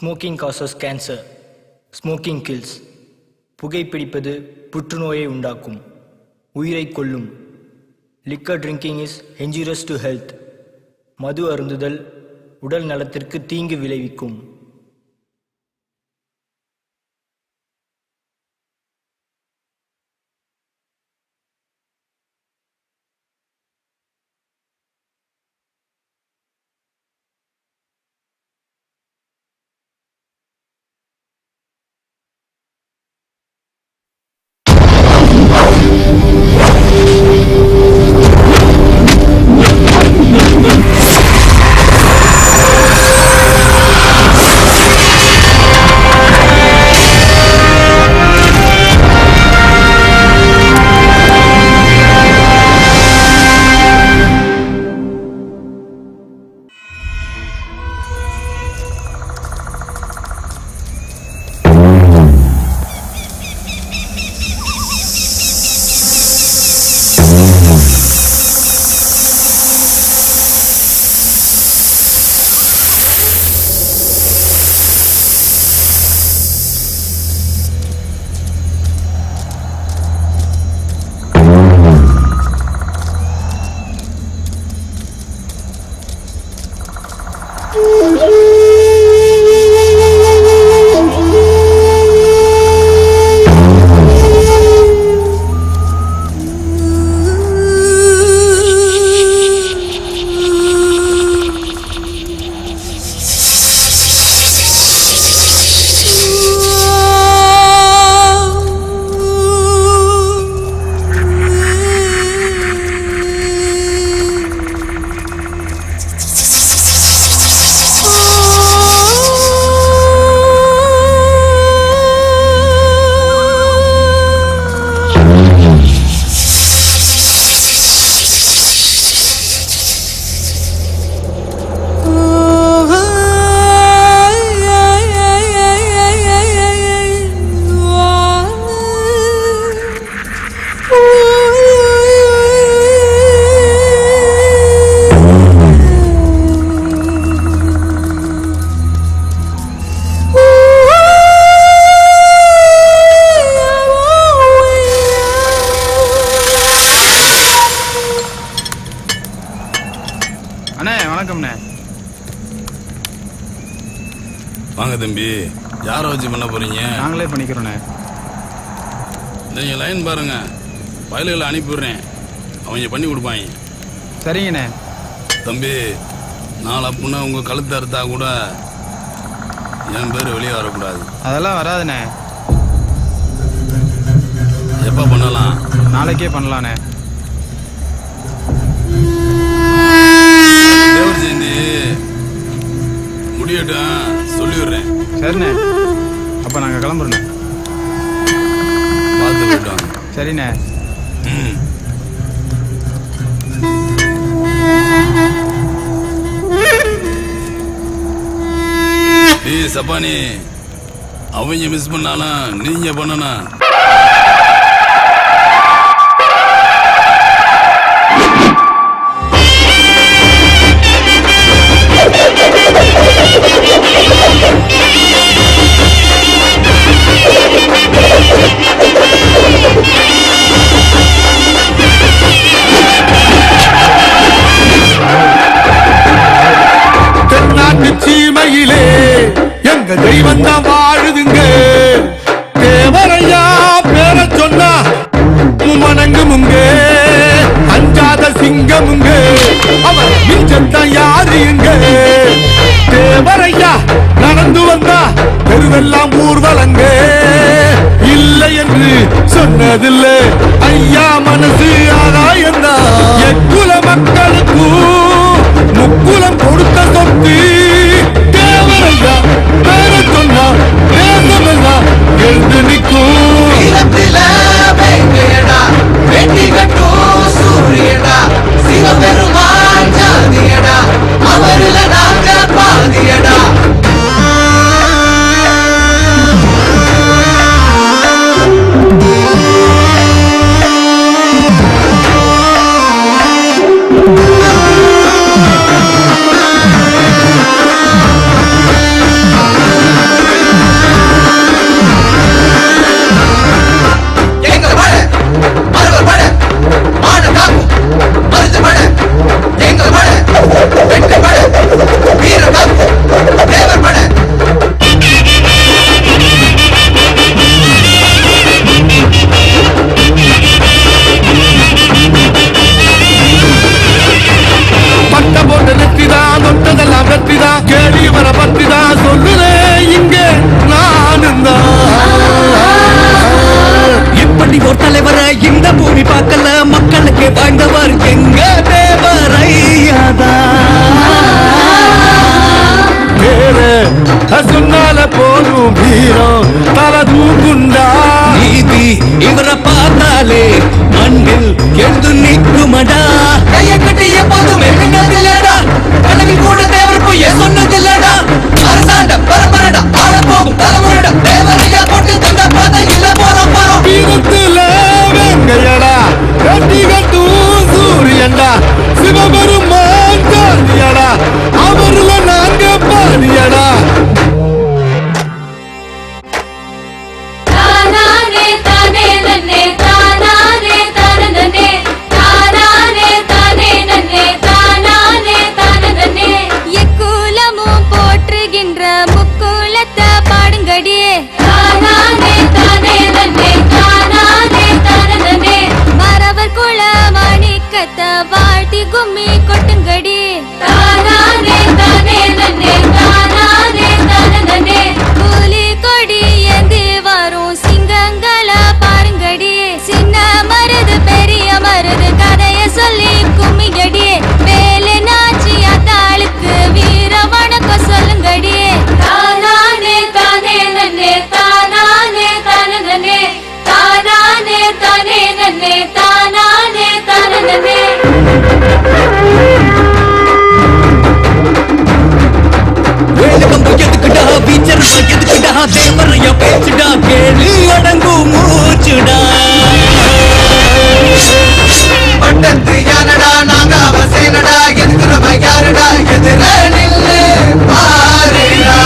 Smoking causes cancer. Smoking kills. புகைப்பிடிப்பது புற்றுநோயை உண்டாக்கும், உயிரை கொல்லும். Liquor drinking is injurious to health. மது அருந்துதல் உடல் நலத்திற்கு தீங்கு விளைவிக்கும். வாங்க தம்பி, யாரை வச்சு பண்ண போறீங்க? நாங்களே பண்ணிக்கிறோண்ணே. நீங்க லைன் பாருங்க, வயலுகளை அனுப்பிவிடுறேன், அவங்க பண்ணி கொடுப்பாங்க. சரிங்கண்ணே. தம்பி, நாளை அப்படின்னா உங்க கழுத்து அறுத்தா கூட என் பேர் வெளியே வரக்கூடாது. அதெல்லாம் வராதுண்ணே. எப்போ பண்ணலாம்? நாளைக்கே பண்ணலாண்ணே. தேவர் ஜெயந்தி முடியட்டும், சொல்லிவிடுறேன். சரிண்ணே, அப்போ நாங்கள் கிளம்புறோண்ணே. பார்த்து போயிட்டோம். சரிண்ணே. சப்பானி, அவங்க மிஸ் பண்ணாலும் நீங்க பண்ணணும். சீமையிலே எங்க தெய்வம் தான் வாழுதுங்க. தேவரையா பேர சொன்னா மணங்குமுங்க, அஞ்சாத சிங்கமுங்க, அவர் மிஞ்சத்தான் யாருங்க. தேவரையா நடந்து வந்தா தெருவெல்லாம் ஊர்வலங்க. இல்லை என்று சொன்னதில்லை ஐயா, மனசு ஆதாயந்தா. எக்குல மக்களுக்கும் முக்குலம் கொடுத்த சொத்து. தேவரையா பேர சொன்னா தேசமெல்லாம் எழுந்து நிற்கும். வெற்றி கட்டும் சூரியடா, சிவபெருமான் ஜாதியடா, அவருல நாங்க பாதியடா. இந்த பூமி பார்க்கல மக்களுக்கு வாழ்ந்தவர் எங்க சொன்னால போதும் வீரம் தல தூக்குண்டா நீதி இவரை பார்த்தாலே மண்ணில் எழுந்து நிற்குமடா கைய கட்டி எப்போதும் எழுந்ததில்லடா கனவில் கூட தேவர் போய் சொன்னதில்லடா அரசாண்ட பரம்பரடா ஆள போகும் தலைமுறைடா தேவரையா போட்டு தந்த பாதை இல்ல போறோம் போறோம் வீரத்துல வெங்கையடா கட்டி கட்டும் சூரியன்டா சிவபெருமான் காந்தியடா அவருல நாங்க பாடியடா வாழ்த்தி கும்மி கொட்டுங்கடி தானானே தானே நன்னே தானானே தானே நன்னே கூலி கொடி ஏந்தி வரும் சிங்கங்கள பாருங்கடி சின்ன மருது பெரிய மருது கதைய சொல்லி கும்மிங்கடி வேலை நாச்சி அத்தாளுக்கு வீர வணக்கம் சொல்லுங்கடி தானானே தானே நன்னே தானானே தானே நன்னே தானானே தானே நன்னே தானானே தானே நன்னே எதுக்குடா பீச்சர் எதுக்குடா தேவரைய பேச்சுடா கேள்வி அடங்கும் மூச்சுடா பட்டத்து யானடா நாங்க அவசேனடா எதுக்குறவ யாருடா எதிர நில்லு பாருடா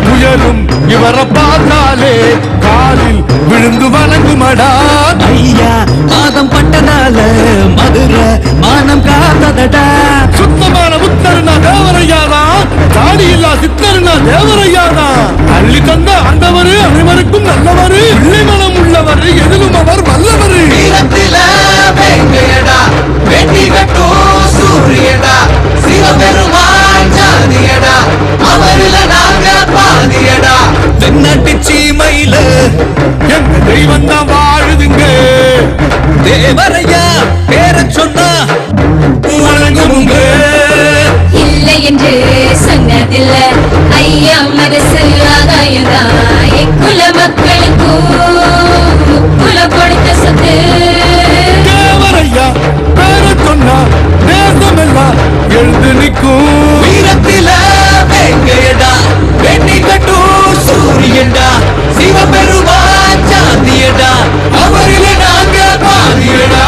புயலும் இவரை பார்த்தாலே காலில் விழுந்து வணங்குமடா ஐயா பாதம் பட்டதால மதுரை மானம் காத்ததடா சுத்தமான முத்தருனா தேவரையாதா தாடி இல்லா சித்தருனா தேவரையாதா அள்ளி தந்த ஆண்டவரு அனைவருக்கும் நல்லவரு பிள்ளை மனம் உள்ளவர் எதிலும் அவர் வல்லவரு வெட்டி கட்டும் சூரியடா சிவபெருமான் ஜாதியடா அவருல நாங்க பாதியடா தென்னாட்டு சீமையில எங்க தெய்வம் தான் வாழுதுங்க தேவரையா பேர சொன்னா வணங்குங்க இல்லை என்று சொன்னதில்ல ஐயா மனசு ஆதாயம்தான் எக்குல மக்களுக்கும் குல கொடுத்த சொத்து தேவரையா பேர சொன்னா தேசமெல்லாம் எழுந்து நிற்கும் வீரத்தில வெங்கையடா வெட்டி கட்டும் சூரியன்டா சிவபெருமான் சாந்தியடா அவரில நாங்க பாதியடா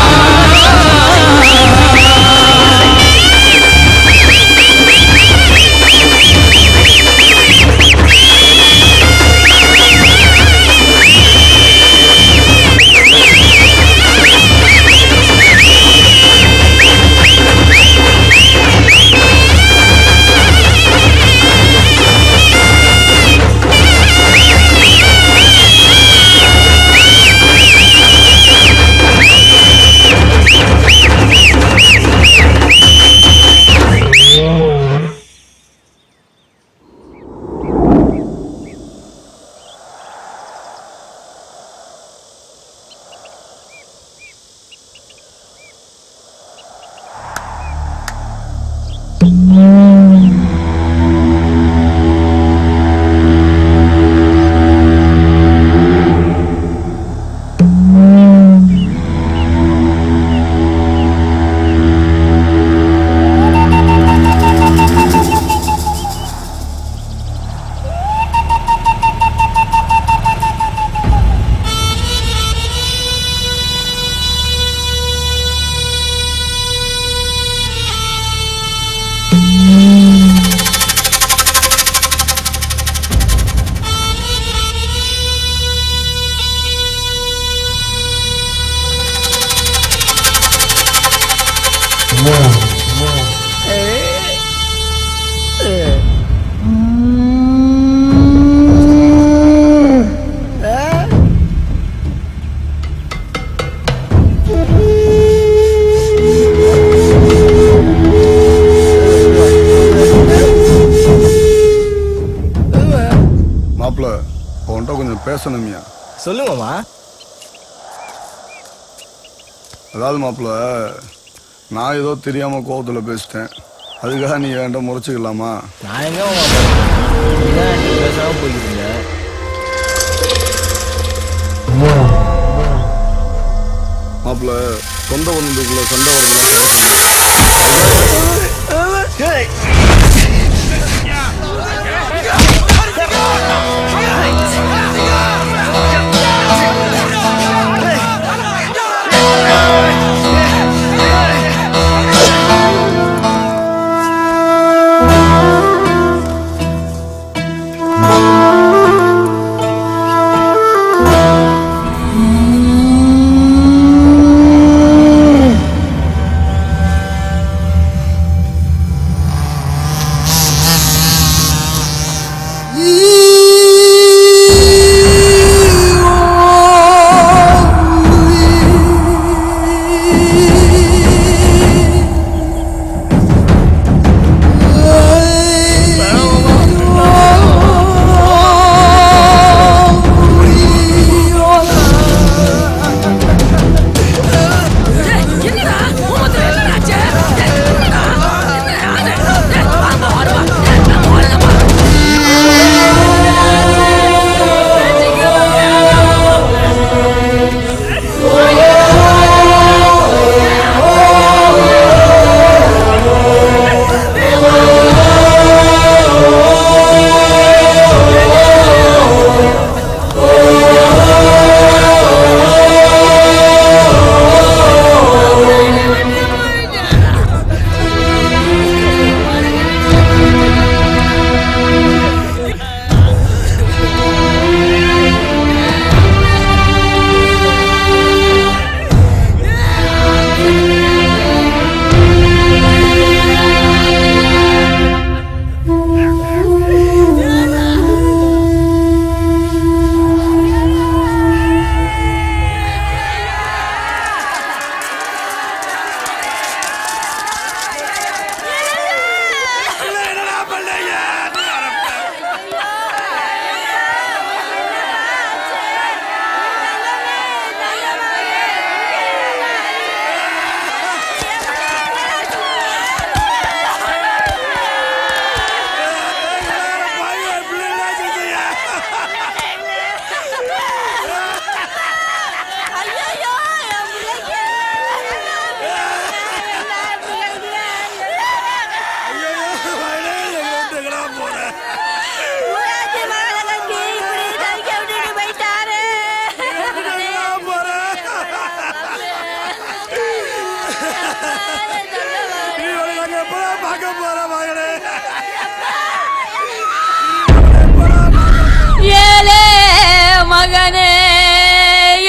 மாப்பிள்ள உன்கிட்ட கொஞ்சம் பேசணுமியா. சொல்லுங்கம்மா. அதாவது மாப்பிள்ள, நான் ஏதோ தெரியாமல் கோபத்தில் பேசிட்டேன். அதுக்காக நீ என்கிட்ட முறைச்சிக்கலாமா? நான் எங்க பேசாமல் போய்க்கிறீங்க. மாப்பிள்ள, சொந்த பந்தத்துக்குள்ள சண்டை வரலாம். ஏலே மகனே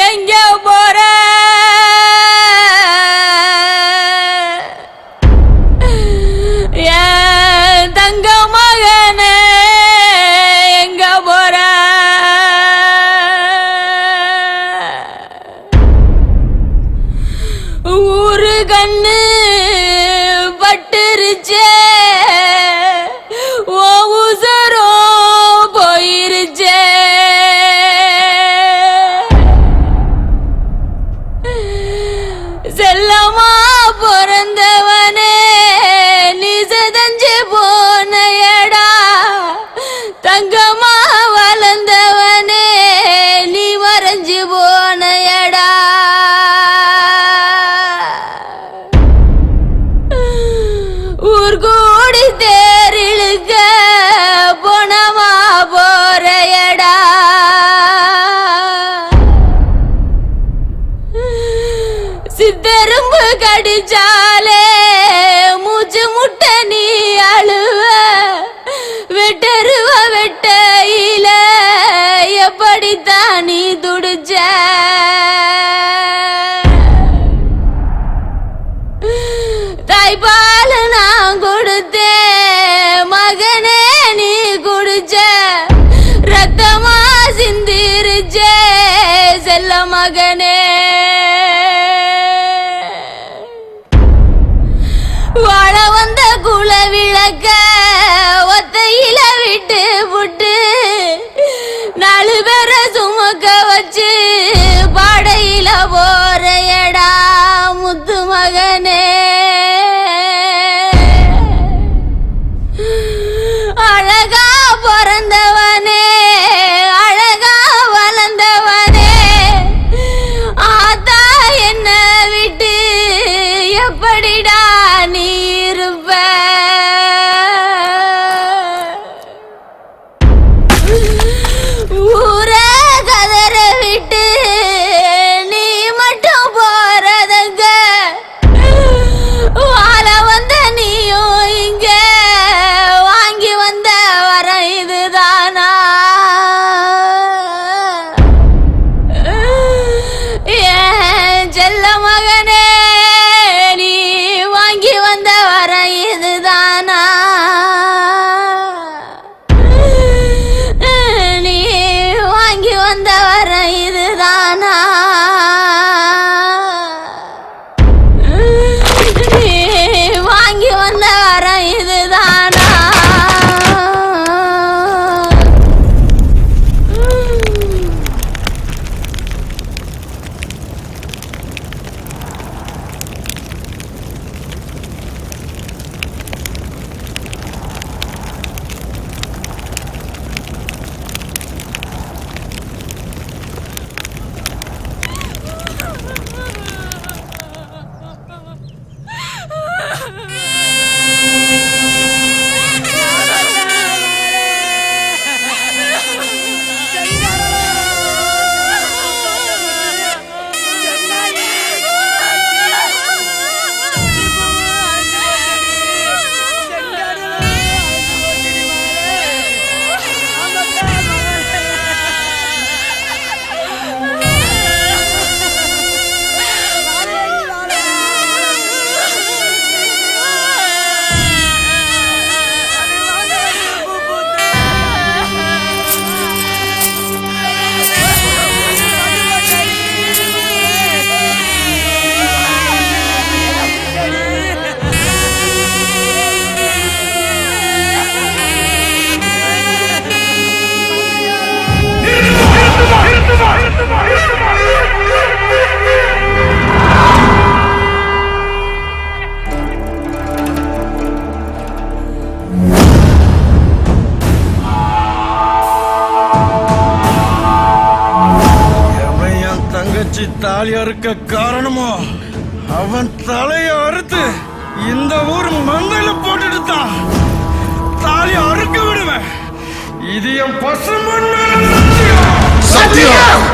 எங்க போற? ஏன் தங்க மகனே எங்க போற? ஊரு கண்ணு பட்டுருச்சே, ஓ உசரோ போயிருச்சே. செல்லமா பிறந்தவனே நீ செதஞ்சு போனையடா, தங்கமா வளர்ந்தவனே நீ மறைஞ்சு போனையடா. ஊர் கூடி தேரிழுக்க போனமா போறையடா. சித்தரும்பு கடிச்சாலே மூச்சு முட்டை நீ அழுவ, வெட்டருவ வெட்டையில எப்படித்தான் நீ துடிச்ச? தாய்பால் நான் கொடுத்தேன் மகனே, நீ குடிச்ச ரத்தமா சிந்திருச்சே செல்ல மகனே. வாழ வந்த குல விளக்க ஒத்தையில விட்டு புட்டு, 4 பேரை சுமக்க வச்சு பாடையில போறையடா மகனே நீ வாங்கி வந்த வர இதுதானா நீ வாங்கி வந்த வர இதுதானா நீ வாங்கி வந்த வர இதுதானா தாலி அறுக்க காரணமோ அவன் தலைய அறுத்து இந்த ஊர் மந்தையில போட்டுட்டு தான் தாலி அறுக்க விடுவேன். இது என் பசுமன் சத்தியம்.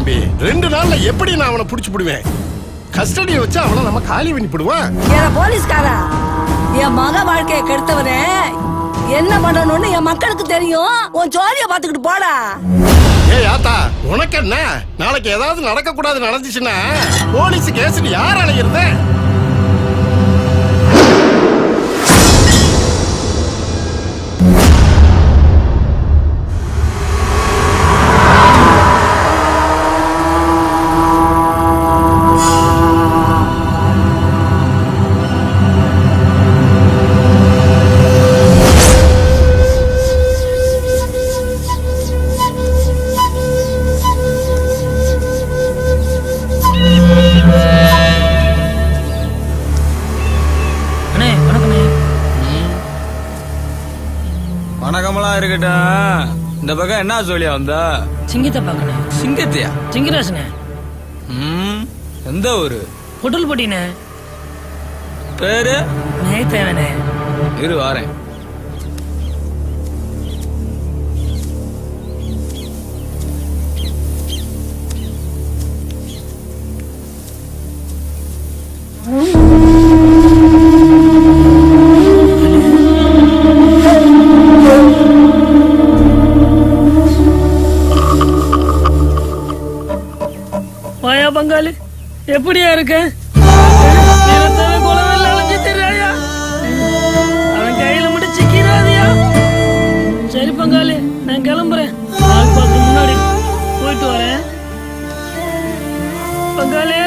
தம்பி. 2 நாள்ல எப்படி நான் அவனை புடிச்சு போடுவேன்? கஸ்டடியை வச்சு அவனை நம்ம காலி பண்ணி போடுவான். போலீஸ்காரா, என் மக வாழ்க்கையை கெடுத்தவனே என்ன பண்ணணும்னு என் மக்களுக்கு தெரியும். உன் ஜோலிய பாத்துக்கிட்டு போடா. ஏய் ஆத்தா, உனக்கு என்ன? நாளைக்கு ஏதாவது நடக்க கூடாது நடந்துச்சுன்னா போலீஸ் கேஸ் யார் அலையிறது? வணக்கமெல்லாம் இருக்கட்டும். இந்த பக்கம் என்ன சொல்லியா வந்தா? சிங்கத்தை பாக்கணும். சிங்கத்தையா? சிங்கராசனே. எந்த ஊரு? பொட்டல் போட்டினே. பேரு? நேத்தேவனே. இரு வாரேன். வாயா பங்காளி, எப்படியா இருக்க? அவன் கையில மட்டும் சிக்கிறாதியா? சரி பங்காளி, நான் கிளம்புறேன். முன்னாடி போயிட்டு வரேன். பங்காளி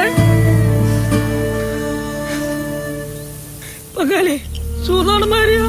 பங்காளி, சூதான மாதிரியா?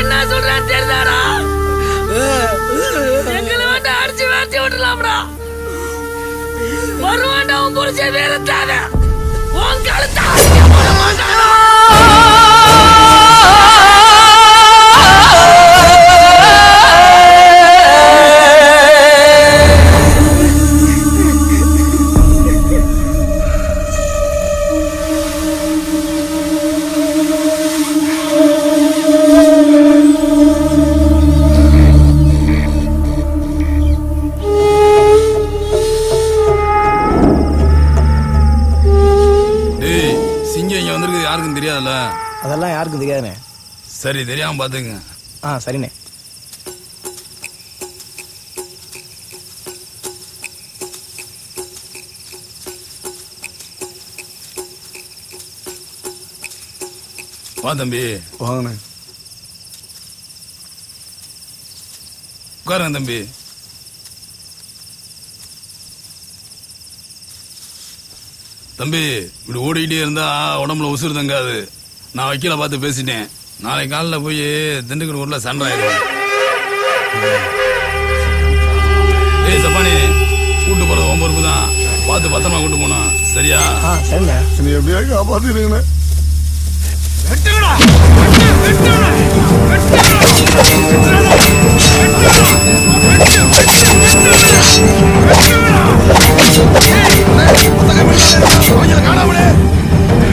என்ன சொல்றான் தெரியுதாடா? எங்களை வந்து அடிச்சு வேட்டி விட்டுலாம்டா. வருவாண்டா உன் புரிச்ச வேறத்தாத உன் கழுத்தா போட மாட்டானா? யாருக்கும் தெரியாதுல்ல? அதெல்லாம் யாருக்கும் தெரியாதுண்ணே. சரி, தெரியாம பாத்துங்க. சரிண்ணே. வா தம்பி. வாங்கண்ணே. உட்காருங்க தம்பி. தம்பி, இப்படி ஓடிக்கிட்டே இருந்தா உடம்புல உசுறு தங்காது. நான் வக்கீல பார்த்து பேசிட்டேன். நாளைக்கு காலைல போய் திண்டுக்கல் ஊர்ல சண்டை ஆயிடுவேன். ஏய் சப்பானி, கூட்டு போறது உன் பொறுப்பு தான். பார்த்து பத்திரமா கூட்டு போனோம். சரியா? சரிண்ணே. நீ எப்படியா காப்பாத்திருக்கண்ணே.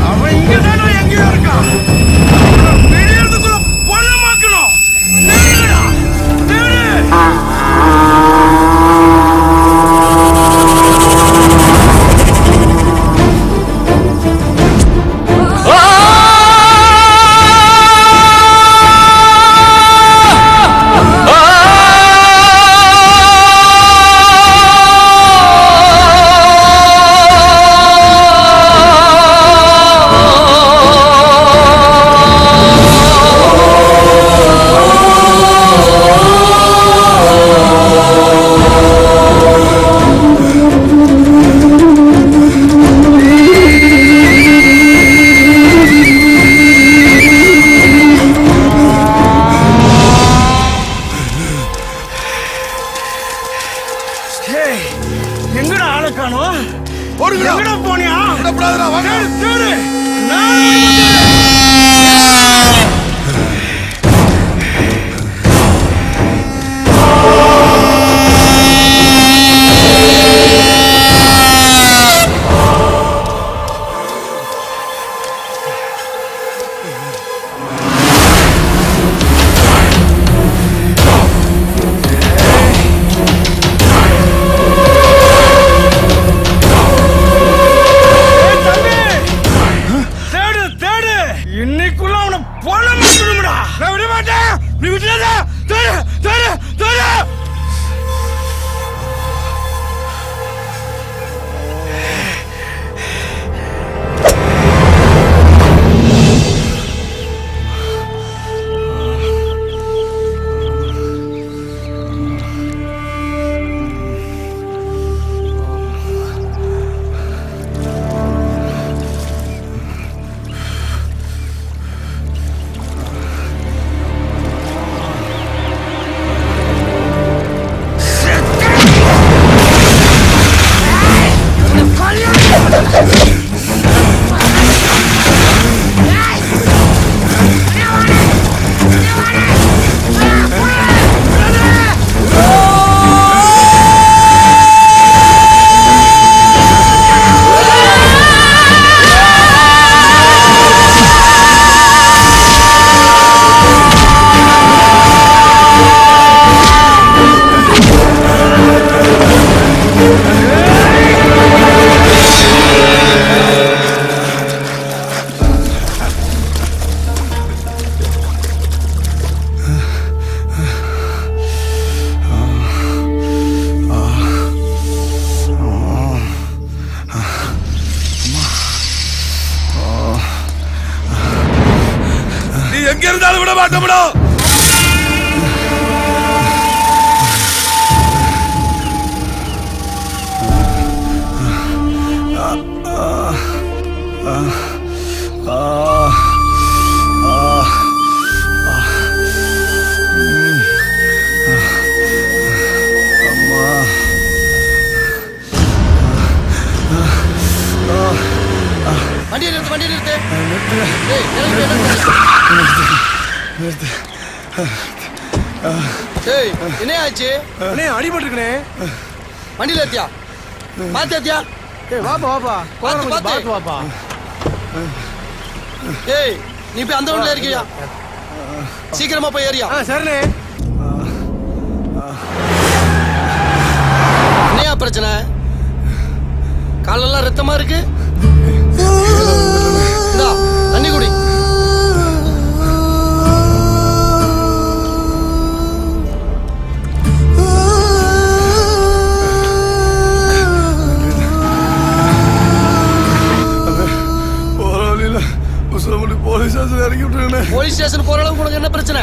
அவன் இங்கதானே எங்கேயோ இருக்கான். வெளியேறதுக்குள்ள பணமாக்கணும். எங்க இருந்தாலும் விட மாட்டோம்டா. வண்டி நிறுத்து, வண்டி நிறுத்து. என்ன ஆச்சு? அடிபட்டுருக்கனே. வண்டியில ஏத்தியா? பாத்து ஏத்தியா? வாப்பா வாப்பா, பாத்து வாப்பா. ஏய், நீ போய் அந்த ரூம்ல இருக்கியா? சீக்கிரமா போய் ஏறியா? சரிண்ணே. என்னையா பிரச்சனை? காலெல்லாம் ரத்தமா இருக்கு. இந்தா, தண்ணி குடி. போலீஸ் ஸ்டேஷன் போற அளவுக்கு உனக்கு என்ன பிரச்சனை?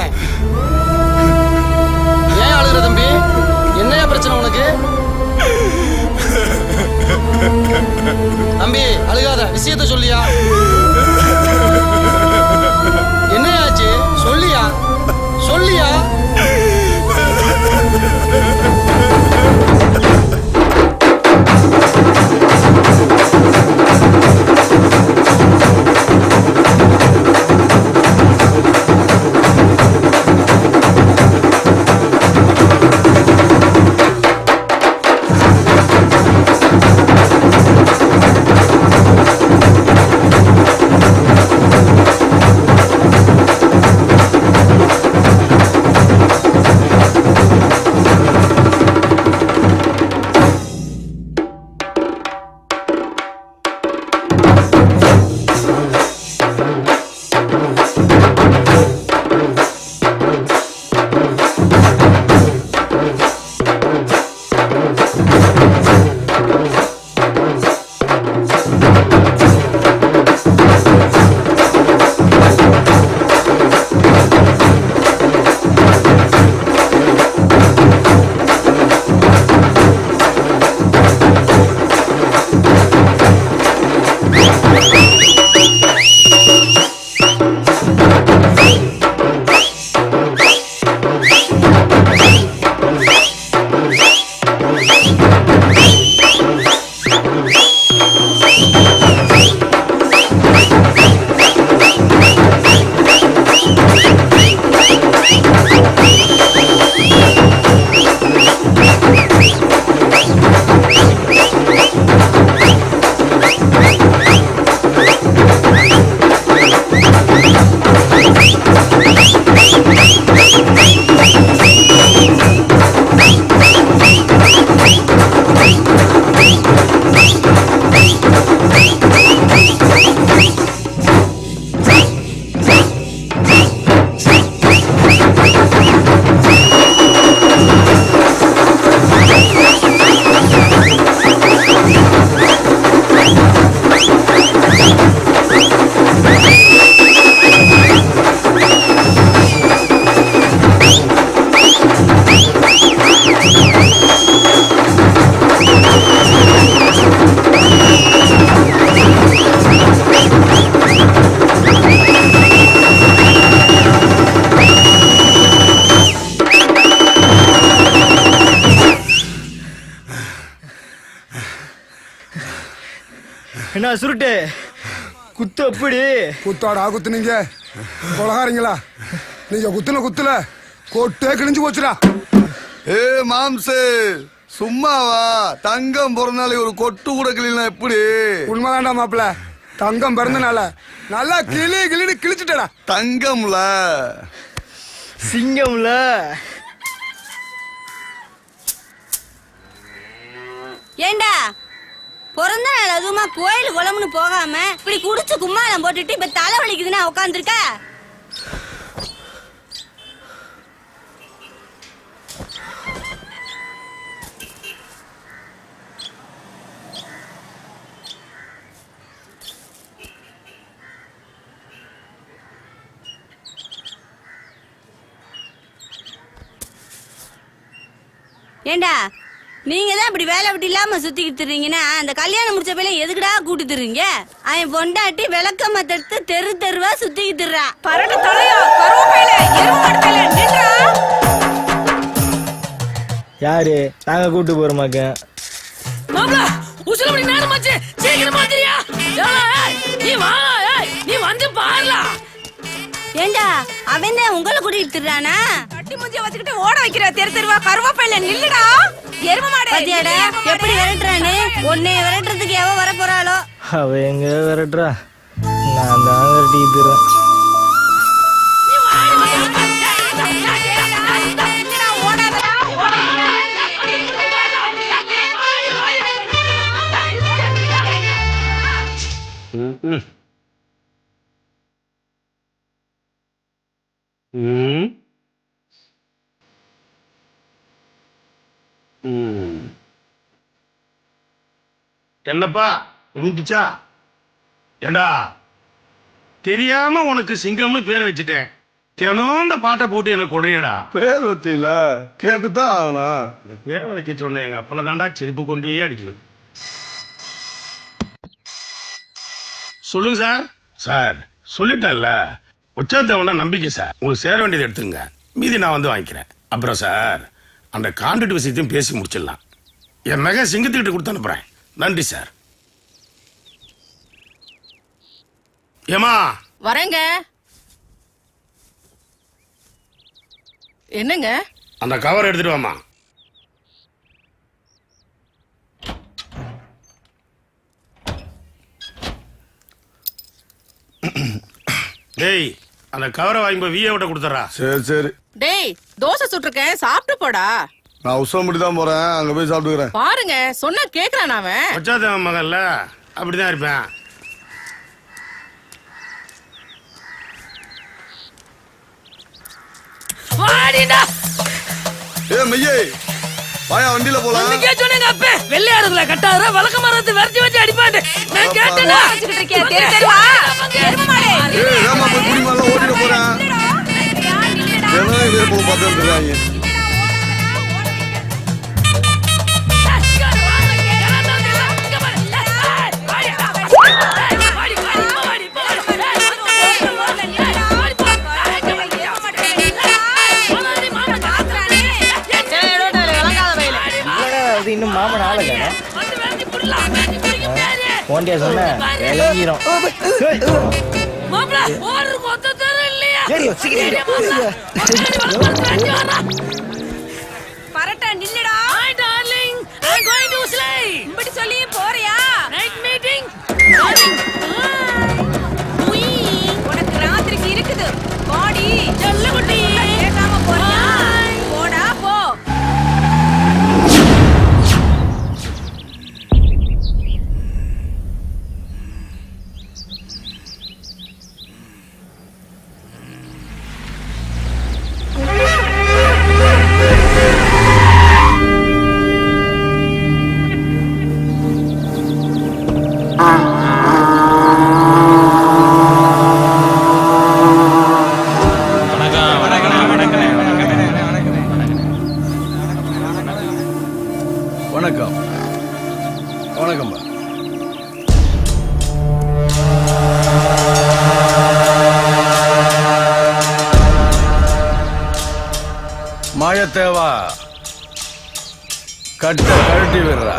ஏன் அழுகுற தம்பி? என்னையா பிரச்சனை உனக்கு? தம்பி அழுகாத, விஷயத்த சொல்லியா. என்ன ஆச்சு? சொல்லியா, சொல்லியா. என்ன சுருட்டு குத்து அப்படி குத்தாடா குத்துனீங்க கொலகாரங்களா? நீங்க குத்துல கோட்டே கிழிஞ்சு போச்சுடா. ஏ மாம்சே சும்மாவா? தங்கம் பிறந்தாலே ஒரு கொட்டு கூட கிளினா எப்படி? உண்மைதான்டா மாப்பிள்ள, தங்கம் பிறந்தனால நல்லா கிளின்னு கிழிச்சுட்டடா. தங்கம்ல சிங்கம்ல ஏண்டா பிறந்த நாள் அதுமா கோயில் குளம்னு போகாம இப்படி குடிச்சு கும்மாளம் போட்டுட்டு இப்ப தலை வலிக்குதுன்னா உட்காந்துருக்க. ஏண்டா நீங்க தான் இப்படி வேலை விட்டு இல்லாம சுத்திக்கிட்டு திரிங்கன்னா அந்த கல்யாணம் முடிச்ச பையில எதுக்குடா கூட்டி திரிங்க? அவன் பொண்டாட்டி விளக்கமா தடுத்து தெரு தெருவா சுத்திக்கிட்டு திர்றா. பரட்ட தலையா கருவேப்பிலை எருமாடு நின்றா. யாரு நாங்க கூட்டு போறோமாக்க? மாப்ள உசுலமணி நேரமாச்சு, சீக்கிரமா வந்துறியா? நீ வா, நீ வந்து பாருடா. ஏண்டா அவன் தான் உங்களை கூட்டிட்டு திர்றானா? கட்டி மூஞ்சிய வச்சுக்கிட்டு ஓட வைக்கிற தெரு தெருவா கருவேப்பிலை நில்லுடா. எரும மாடு பாத்தியாடா எப்படி விரட்டுறானு? உன்னை விரட்டுறதுக்கு எவ வர போறாளோ? அவ எங்க விரட்டுறா, நான் தான் விரட்டிட்டு தருவேன். என்னப்பா இருந்துச்சா? ஏண்டா தெரியாம உனக்கு சிங்கம்னு பேர் வச்சுட்டேன். தினம் இந்த பாட்டை போட்டு எனக்கு கொடையடா. பேர் வத்தில கேட்டுதான் ஆகணும். பேர் வைக்க சொன்னேன், எங்க அப்பல தாண்டா செருப்பு கொண்டே அடிக்குது. சொல்லுங்க சார். சார் சொல்லிட்டேன்ல, உச்சத்தவன நம்பிக்கை சார். உங்களுக்கு சேர வேண்டியதை எடுத்துங்க, மீதி நான் வந்து வாங்கிக்கிறேன். அப்புறம் சார் அந்த கான்ட்ராக்ட் விஷயத்தையும் பேசி முடிச்சிடலாம். என் மகன் சிங்கத்துக்கிட்ட கொடுத்து அனுப்புறேன். நன்றி சார். ஏமா வரேங்க. என்னங்க? அந்த கவர் எடுத்துட்டு வாமா. டேய் அந்த கவரை வாங்கி போய் விஏ விட்ட கொடுத்துறா. சரி சரி. டேய் தோசை சுட்டுருக்கேன், சாப்பிட்டு போடா. நான் உசம்படி தான் போறேன், அங்க போய் சாப்பிட்டுக்கிறேன். பாருங்க சொன்னா கேக்குறான் அவன். வச்சாதவன் மகன்ல அப்படிதான் இருப்பேன். மெய்யே வாயா வண்டியில போலாம். சொன்னேங்க அப்ப வெள்ளையாடுல கட்டாத வழக்க மரத்து விரட்டி வச்சு அடிப்பாண்டு நான் கேட்டேனா? போய் குடி மேல ஓட்டிட்டு போறேன். பார்த்துட்டு இருக்காங்க. இன்னும் மாமன் ஆளுங்க போண்டியா சொன்ன விளங்கிரும். பரட்ட நில்லுடா. இப்படி சொல்லி போறியா? உனக்கு ராத்திரிக்கு இருக்குது பாடி கேட்காம போறியா? போடா போ. வணக்கம். வணக்கம்பா. மாயத்தேவா கட்ட கழட்டி விடுறா.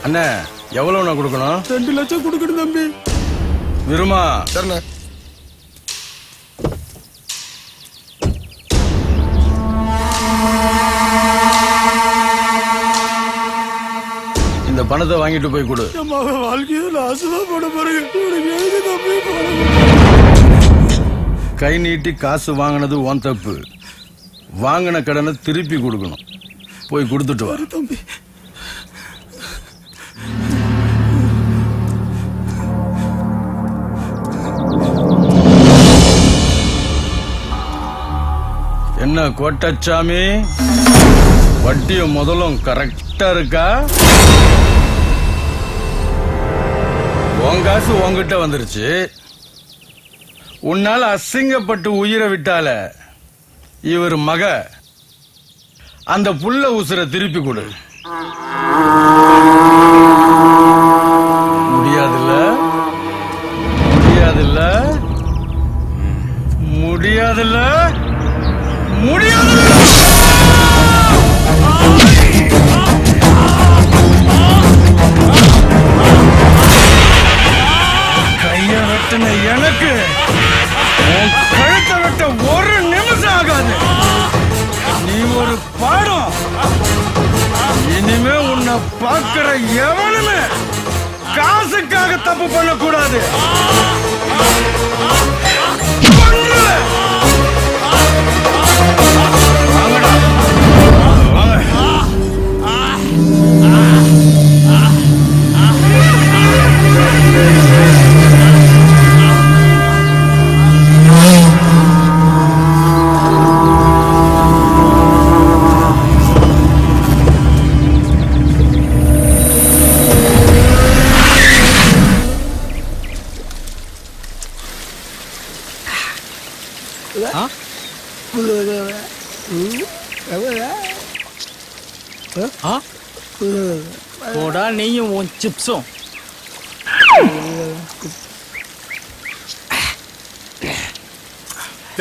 அண்ணே எவ்வளவு நான் கொடுக்கணும்? 2 லட்சம் கொடுக்கணும் தம்பி. விருமா சரிண்ணே. இந்த பணத்தை வாங்கிட்டு போய் கொடு. வாழ்க்கையில் ஆசுதான் போட பாருங்க. கை நீட்டி காசு வாங்கினது உன் தப்பு. வாங்கின கடனை திருப்பி கொடுக்கணும். போய் கொடுத்துட்டு வா தம்பி. என்ன கோட்டச்சாமி, வட்டியும் முதலும் கரெக்டா இருக்கா? உன் காசு உன்கிட்ட வந்துருச்சு. உன்னால அசிங்கப்பட்டு உயிரை விட்டால இவர் மக, அந்த புள்ள உசுர திருப்பி கொடு. முடியாதுல்ல முடியாதுல்ல முடியாதுல்ல முடியாதுல்ல. கைய வெட்டின எனக்கு உன் கழுத்தை வெட்ட ஒரு நிமிஷம் ஆகாது. நீ ஒரு பாடம். இனிமே உன்னை பார்க்கிற எவனுமே காசுக்காக தப்பு பண்ணக்கூடாது. போடா நீயும் உன் சிப்ஸும்.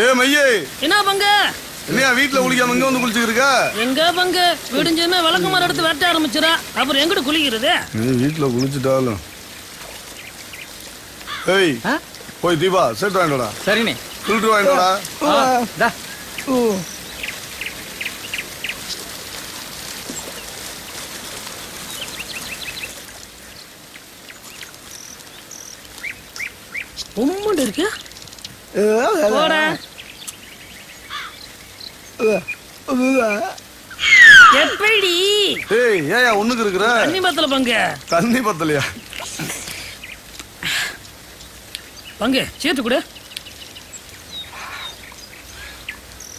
ஏ மையே, என்ன பங்கு? என்னையா வீட்டுல குளிக்காம இங்க வந்து குளிச்சுட்டு இருக்க? எங்க பங்கு விடிஞ்சுமே விளக்கு மரம் எடுத்து வெட்ட ஆரம்பிச்சிடா. அப்புறம் எங்கிட்டு குளிக்கிறது? நீ வீட்டுல குளிச்சுட்டாலும். ஏய் போய் தீபா சேர்த்து வாங்கிடா. சரிண்ணே. ஃபில்டர் வாங்கிடா. உம்மண்டு இருக்கு. எப்படி? ஏய் ஏயா ஒண்ணுக்கு இருக்கிற? தண்ணி பத்தல பங்கு. தண்ணி பத்தலையா? பங்கு சேர்த்து கொடு.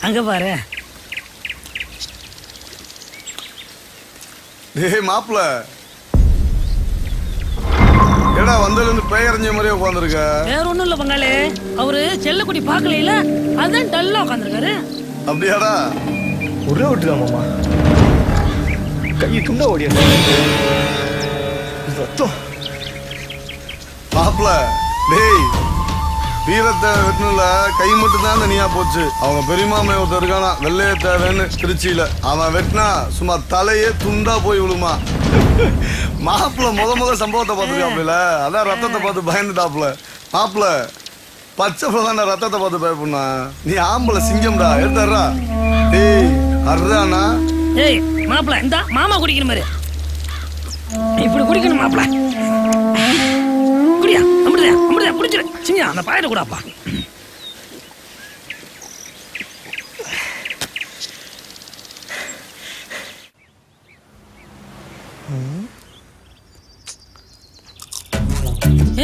அங்க பாரு. ஏய் மாப்பிள்ள, ஏடா வந்ததுல இருந்து பேயறிஞ்ச மாதிரியே உட்காந்துருக்க. வேற ஒண்ணும் இல்ல பங்காளி, அவரு செல்லக்குடி பாக்கல, அதான் டல்லா உட்காந்துருக்காரு. அப்படியாடா? ஒரே விட்டுதான் மாமா, கையை துண்டா ஓடியா ரத்தம். மாப்பிள்ள டேய், வீரத்தை வெட்டணும்ல, கை மட்டும் தான் தனியா போச்சு. அவங்க பெரியமாமே ஒருத்தர் இருக்கானா வெள்ளைய தேவைன்னு திருச்சியில, அவன் வெட்டினா சும்மா தலையே துண்டா போய் விழுமா. மாப்பிள்ள முத சம்பவத்தை பார்த்துருக்காப்புல, அதான் ரத்தத்தை பார்த்து பயந்துட்டாப்புல. மாப்பிள்ள பச்சை தான் ரத்தத்தை பார்த்து பயப்படா. நீ ஆம்பளை சிங்கம்டா, எடுத்துறா. டேய் அர்றானா? ஏய் மாப்பிள்ள, இந்த மாமா குடிக்கிற மாதிரி இப்படி குடிக்கணும் மாப்பிள்ள. குடியா அமிர்தா அமிர்தா குடிச்சிரு. சின்ன அந்த பாயிட்ட கூடாப்பா.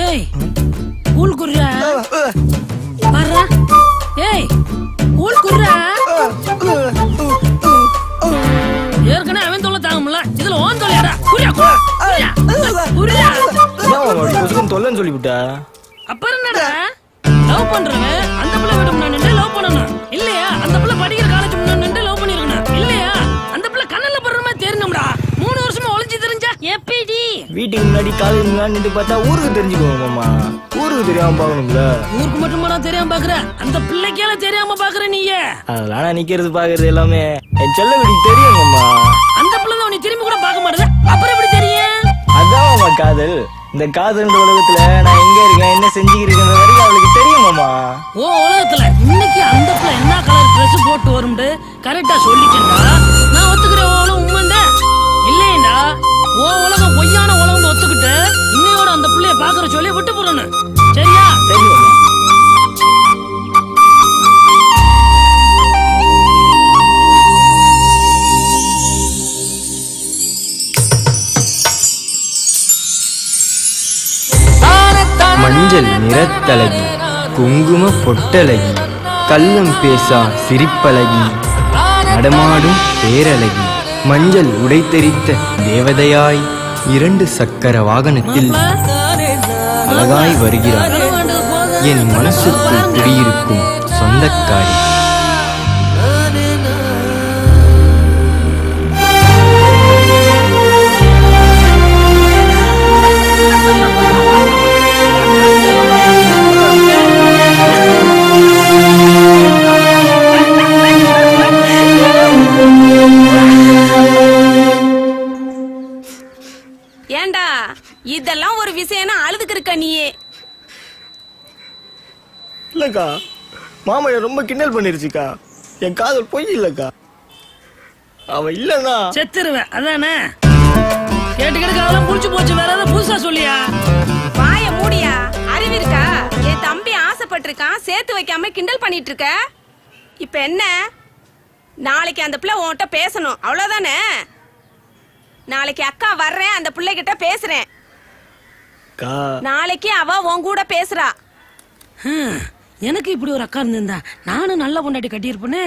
ஏய் கூல் குர்ரா பாரா. ஏய் கூல் குர்ரா. ஏற்கனவே அவன் தொல்லை தாங்க முடியல, இதுல ஓன் தொல்லையாடா. குரியா குரியா குரியா. தொல்லைன்னு சொல்லிவிட்டா அப்புறம் என்னடா? லவ் பண்றவன் அந்த பிள்ளை விட முன்னாடி லவ் பண்ணணும் இல்லையா? அந்த பிள்ளை படிக்கிற காலேஜ் முன்னாடி லவ் பண்ணிருக்கணும் இல்லையா? அந்த பிள்ளை கண்ணல்ல படுற மாதிரி தெரியணும்டா. 3 வருஷமா ஒளிஞ்சு தெரிஞ்சா எப்படி? வீட்டுக்கு முன்னாடி காலேஜ் முன்னாடி நின்று பார்த்தா ஊருக்கு தெரிஞ்சுக்கோங்க மாமா. ஊருக்கு தெரியாம பாக்கணும்ல. ஊருக்கு மட்டுமா தெரியாம பாக்குற? அந்த பிள்ளைக்கால தெரியாம பாக்குற நீங்க? அதெல்லாம் நிக்கிறது பாக்குறது எல்லாமே என் செல்ல வீட்டுக்கு தெரியும் மாமா. அந்த பிள்ளை தான் உன்னை திரும்பி கூட பார்க்க மாட்டேது, அப்புறம் எப்படி தெரியும்? அதான் மாமா காதல். இந்த காதல்ன்ற உலகத்துல நான் எங்க இருக்கேன், என்ன செஞ்சுக்கிறேன் வரைக்கும் அவளுக்கு தெரியும் மாமா. ஓ உலகத்துல இன்னைக்கு அந்த பிள்ளை என்ன கலர் ட்ரெஸ் போட்டு வரும்னு கரெக்டா சொல்லிட்டேன்டா. நான் ஒத்துக்கிறேன், உலகம் உண்மைண்டா இல்லையண்டா. ஓ உலகம் பொய்யான உலகம் ஒத்துக்கிட்டு இன்னையோட அந்த பிள்ளைய பாக்குற சொல்லி விட்டு போறணும், சரியா? சரி மாமா. மஞ்சள் நிறத்தழகி, குங்கும பொட்டழகி, கள்ளம் பேசா சிரிப்பழகி, நடமாடும் பேரழகி, மஞ்சள் உடை தெரித்த தேவதையாய், 2 சக்கர வாகனத்தில் அழகாய் வருகிறாள். என் மனசுக்குள் குடியிருக்கும் சொந்தக்காரி. ஏண்டா இதெல்லாம் ஒரு விஷயம்னா அழுதுக்கு இருக்க நீயே. இல்லக்கா, மாமா ரொம்ப கிண்டல் பண்ணிருச்சுக்கா. என் காதல் பொய் இல்லக்கா. அவ இல்லன்னா செத்துருவேன். அதானே கேட்டு கேட்டு அதெல்லாம் புடிச்சு போச்சு. வேற ஏதாவது புதுசா சொல்லியா? வாய மூடியா. அறிவு இருக்கா? என் தம்பி ஆசைப்பட்டிருக்கான், சேர்த்து வைக்காம கிண்டல் பண்ணிட்டு இருக்க. இப்ப என்ன? நாளைக்கு அந்த பிள்ளை உன்கிட்ட பேசணும், அவ்வளவுதானே? நாளைக்கு அக்கா வர்றேன், அந்த பிள்ளை கிட்ட பேசுறேன். நாளைக்கு அவ உன் கூட பேசுறா. எனக்கு இப்படி ஒரு அக்கா இருந்திருந்தா நானும் நல்ல பொண்டாட்டி கட்டியிருப்பேனே.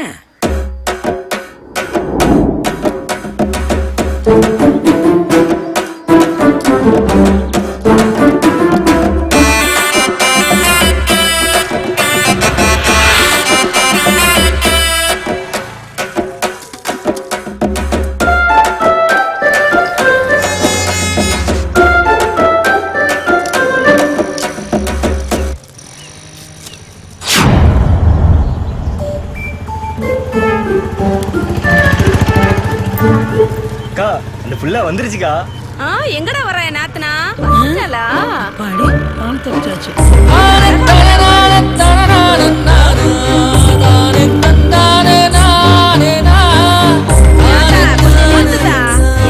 அந்த புள்ள வந்துருச்சுக்கா. எங்கடா வர நாத்தனா? பாடி பால் தச்சாச்சு.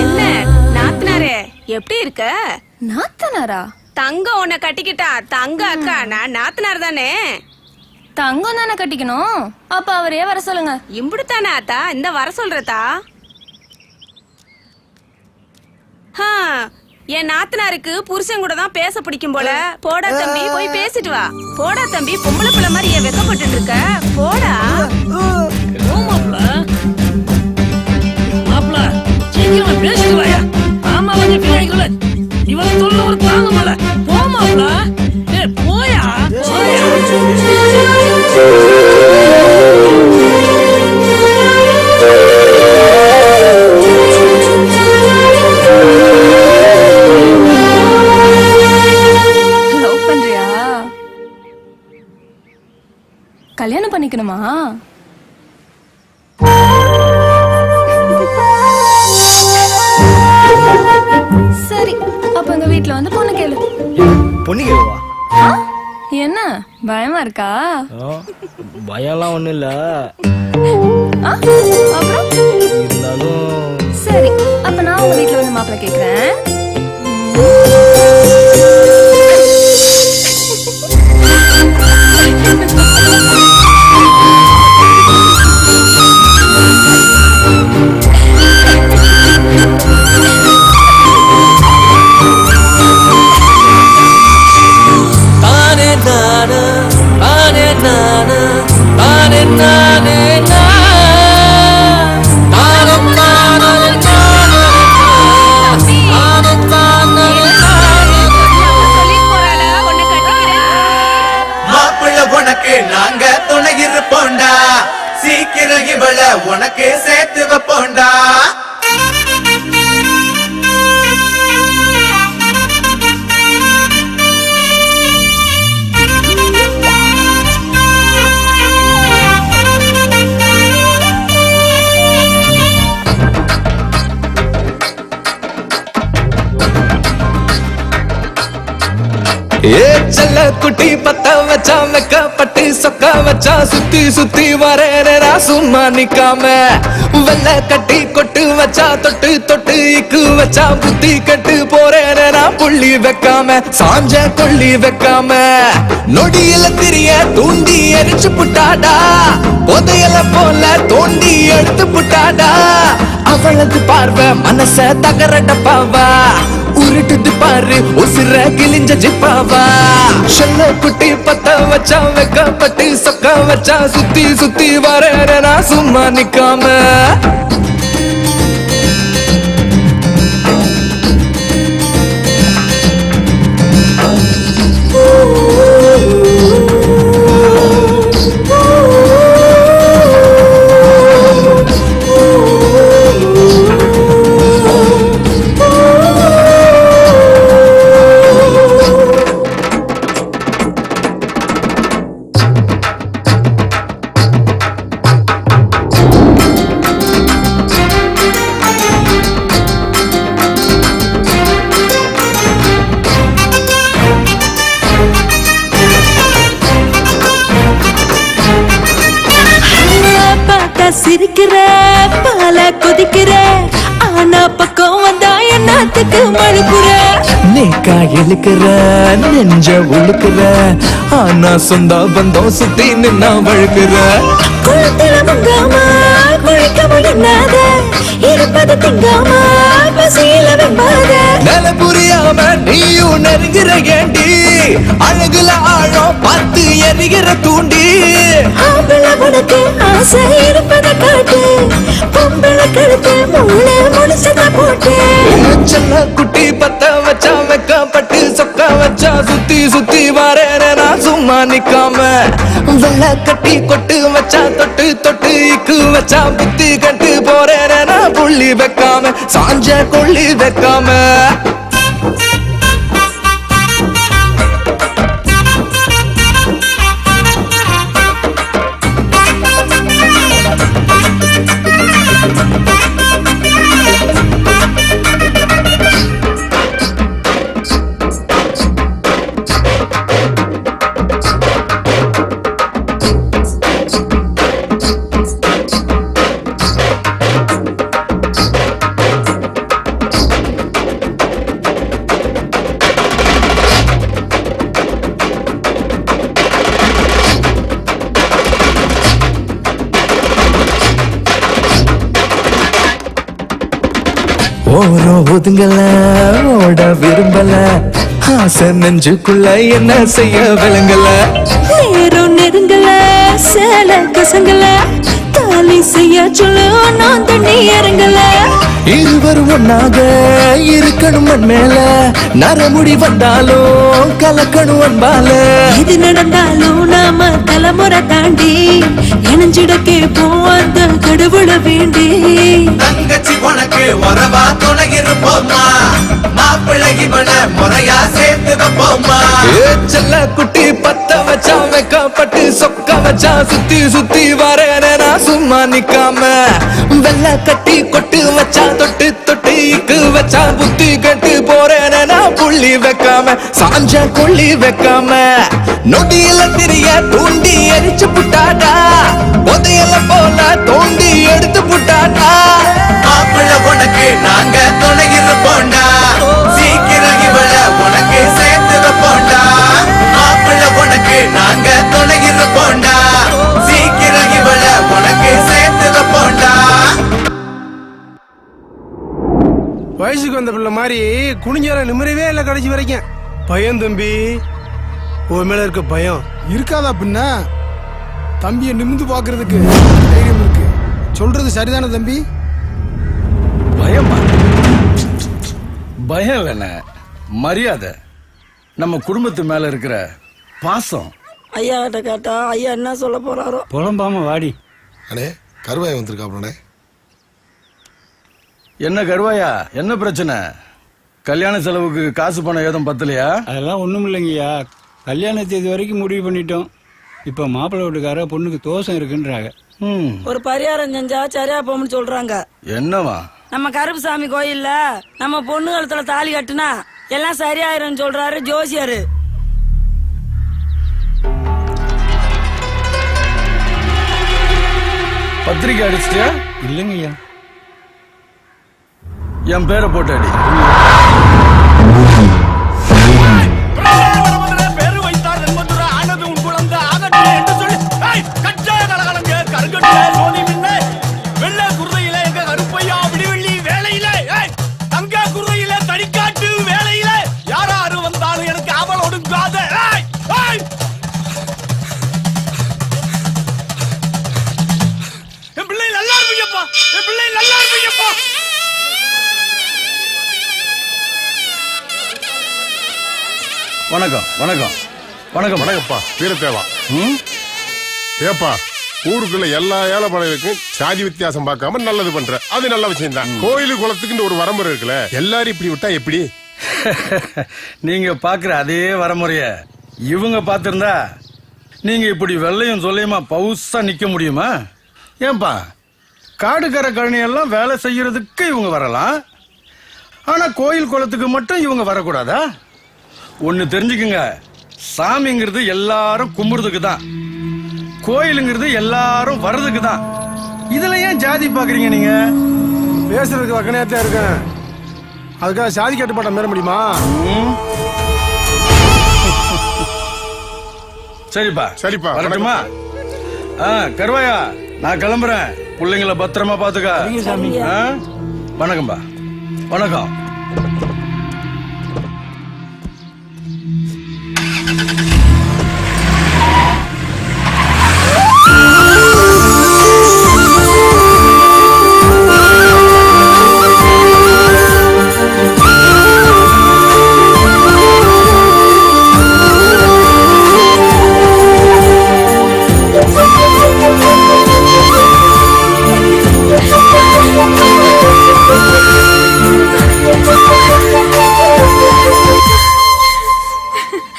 என்ன நாத்தனாரே, எப்படி இருக்க? நாத்தனாரா? தங்கம் உன்னை கட்டிக்கிட்டா. தங்க அக்கா, நான் நாத்தனார் தானே. தங்கம் தானே கட்டிக்கணும். அப்ப அவரே வர சொல்லுங்க. இம்புடுத்தானே ஆத்தா? இந்த வர சொல்றதா? என் நாத்தனாருக்கு புருஷன் கூட தான் பேச பிடிக்கும் போல. போடா தம்பி, போய் பேசிட்டு வா. போடா தம்பி, பொம்பளை பிள்ளை மாதிரி ஏன் வெக்கப்பட்டு இருக்க? போடா. மாப்பிள சீக்கிரமா பேசிட்டு வாயா. ஆமா வந்து பிள்ளைகள இவளை தொல்லை ஒரு தாங்க மேல. போ மாப்பிள. போயா கல்யாணம் பண்ணிக்கணுமா? சரி, அப்ப எங்க வீட்டுல வந்து பொண்ணு கேளு. பொண்ணு கேளுவா? என்ன பயமா இருக்கா? பயம்லாம் ஒண்ணும் இல்ல. அப்புறம் இருந்தாலும் சரி, அப்ப நான் உங்க வீட்டுல வந்து மாப்பிள்ளை கேக்குறேன். நாங்க துணை இருப்போண்டா, சீக்கிரம் இவள உனக்கு சேர்த்து வைப்போண்டா. ஏ செல்ல குட்டி பத்த வச்சா வெக்கப்பட்டு சொக்க வச்சா சுத்தி சுத்தி வரேனா சும்மா நிக்காம. வெள்ள கட்டி கொட்டு வச்சா தொட்டு தொட்டு இக்கு வச்சா புத்தி கட்டு போறேனா புள்ளி வைக்காம. சாஞ்ச கொள்ளி வைக்காம நொடியில திரிய தூண்டி எரிச்சு புட்டாடா. புதையல போல தோண்டி எடுத்து புட்டாடா. அவளது பார்வை மனச தகரடப்பாவா. உருட்டுது பாரு உசிர கிழிஞ்ச ஜிப்பாவா. செல்ல குட்டி பத்த வச்சா வெக்கப்பட்டு சொக்க வச்சா சுத்தி சுத்தி வரேனா சும்மா நிக்காம. சிரிக்கிற பால கொதிக்கிற ஆனா பக்கம் வந்தா என்னத்துக்கு மழுப்புற நேக்கா இழுக்கிற நெஞ்ச உழுக்கிற ஆனா சொந்த பந்தம் சுத்தி நின்னா வழுக்கிற குளத்துல முங்காம குளிக்க முடியாத இருப்பது திங்காம பசியில வெம்பாத நில புரியாம நீயும் நெருங்கிற ஏண்டி அழகுல ஆழம் பார்த்து எரிகிற தூண்டி ஆம்பளை உனக்கு ஆசை இருப்பதை காட்டு பொம்பளை கழுத்து மூளை முடிச்சத போட்டு செல்ல குட்டி பத்த வச்சா வெக்கப்பட்டு சொக்க வச்சா சுத்தி சுத்தி வரேன் நான் சும்மா நிக்காம வெள்ள கட்டி கொட்டு வச்சா தொட்டு தொட்டு இக்கு வச்சா புத்தி கட்டு போறேன் நான் புள்ளி வைக்காம சாஞ்ச கொள்ளி வைக்காம ஓரோ ஒதுங்கல ஓட விரும்பல ஆசை நெஞ்சுக்குள்ள என்ன செய்ய விளங்கல நேரம் நெருங்கல சேல கசங்கல தாலி செய்ய சொல்லு நான் தண்ணி இறங்கல இருவர் ஒன்னாக இருக்கணும் மண் மேல நரமுடி வந்தாலும் கலக்கணும் அன்பால இது நடந்தாலும் நாம தலைமுறை தாண்டி இணைஞ்சிட கேட்போம் அந்த கடவுளை வேண்டி தங்கச்சி உனக்கு வரவா துணை இருப்போமா மாப்பிள்ளை இவன முறையா சேர்த்து வைப்போமா செல்ல குட்டி பத்த வச்சா வைக்கப்பட்டு சொக்க வச்சா சுத்தி சுத்தி வரேன் நான் சும்மா நிக்காம வெள்ள கட்டி கொட்டு வச்சா தொட்டு தொட்டு இக்கு வச்சா புத்தி கட்டு போறேன் நான் புள்ளி வைக்காம சாஞ்ச கொள்ளி வைக்காம நொடியில தெரிய தூண்டி எரிச்சு புட்டாடா புதையல போல தோண்டி எடுத்து புட்டாடா மாப்பிள்ளை உனக்கு நாங்க துணை இருப்போண்டா சீக்கிரம் இவள உனக்கு சேர்த்து வைப்போண்டா மாப்பிள்ளை உனக்கு நாங்க துணை இருப்போண்டா சீக்கிரம் இவள உனக்கு சேர்த்து வைப்போண்டா வயசுக்கு வந்த பிள்ளை மாதிரி குனிஞ்சால நிம்மறவே இல்லை கடைசி வரைக்கும் பயம் தம்பி உன் மேல இருக்க பயம் இருக்காதா பின்ன தம்பியை நிமிந்து பாக்குறதுக்கு தைரியம் இருக்கு சொல்றது சரிதானே தம்பி பயமா பயம் இல்லைண்ண மரியாதை நம்ம குடும்பத்து மேல இருக்கிற பாசம் ஐயா கிட்ட கேட்டா ஐயா என்ன சொல்ல போறாரோ புலம்பாம வாடி அண்ணே கருவாய் வந்திருக்காப்லண்ணே என்ன கருவாயா என்ன பிரச்சனை கல்யாண செலவுக்கு காசு பணம் ஏதும் பத்தலையா அதெல்லாம் ஒண்ணும் இல்லைங்கய்யா கல்யாண தேதி வரைக்கும் முடிவு பண்ணிட்டோம் இப்ப மாப்பிள்ளை வீட்டுக்கார பொண்ணுக்கு தோஷம் இருக்குன்றாங்க ஒரு பரிகாரம் செஞ்சா சரியா போகும்னு சொல்றாங்க என்னவா நம்ம கருப்புசாமி கோயில்ல நம்ம பொண்ணு கழுத்துல தாலி கட்டுனா எல்லாம் சரியாயிரும் சொல்றாரு ஜோசியரு பத்திரிக்கை அடிச்சிட்டியா இல்லைங்கய்யா என் பேரை போட்டு அடி வணக்கம் வணக்கம் வணக்கம் வணக்கம்ப்பா வீரத்தேவா ஏப்பா ஊருக்குள்ள எல்லா ஏழைப்பாளையருக்கும் சாதி வித்தியாசம் பார்க்காம நல்லது பண்ற அது நல்ல விஷயம் தான் கோயிலு குளத்துக்கு ஒரு வரமுறை இருக்குல்ல எல்லாரும் இப்படி விட்டா எப்படி நீங்க பாக்குற அதே வரமுறைய இவங்க பாத்திருந்தா நீங்க இப்படி வெள்ளையும் சொல்லியுமா பவுசா நிக்க முடியுமா ஏன்பா காடுகரை கழனி எல்லாம் வேலை செய்யறதுக்கு இவங்க வரலாம் ஆனா கோயில் குளத்துக்கு மட்டும் இவங்க வரக்கூடாதா ஒன்னு தெரிஞ்சுக்குங்க சாமிங்கிறது எல்லாரும் கும்பிடுறதுக்கு தான் கோயிலுங்கிறது எல்லாரும் வர்றதுக்கு தான் இதுல ஏன் ஜாதி பாக்குறீங்க நீங்க? பேசுறதுக்கு வக்கனையாத்தான் இருக்கேன். அதுக்காக சாதி கட்டுப்பாட்டை மீற முடியுமா? சரிப்பா சரிப்பா வரட்டுமா? கருவாயா நான் கிளம்புறேன். பிள்ளைங்களை பத்திரமா பாத்துக்க. வணக்கம்பா. வணக்கம்.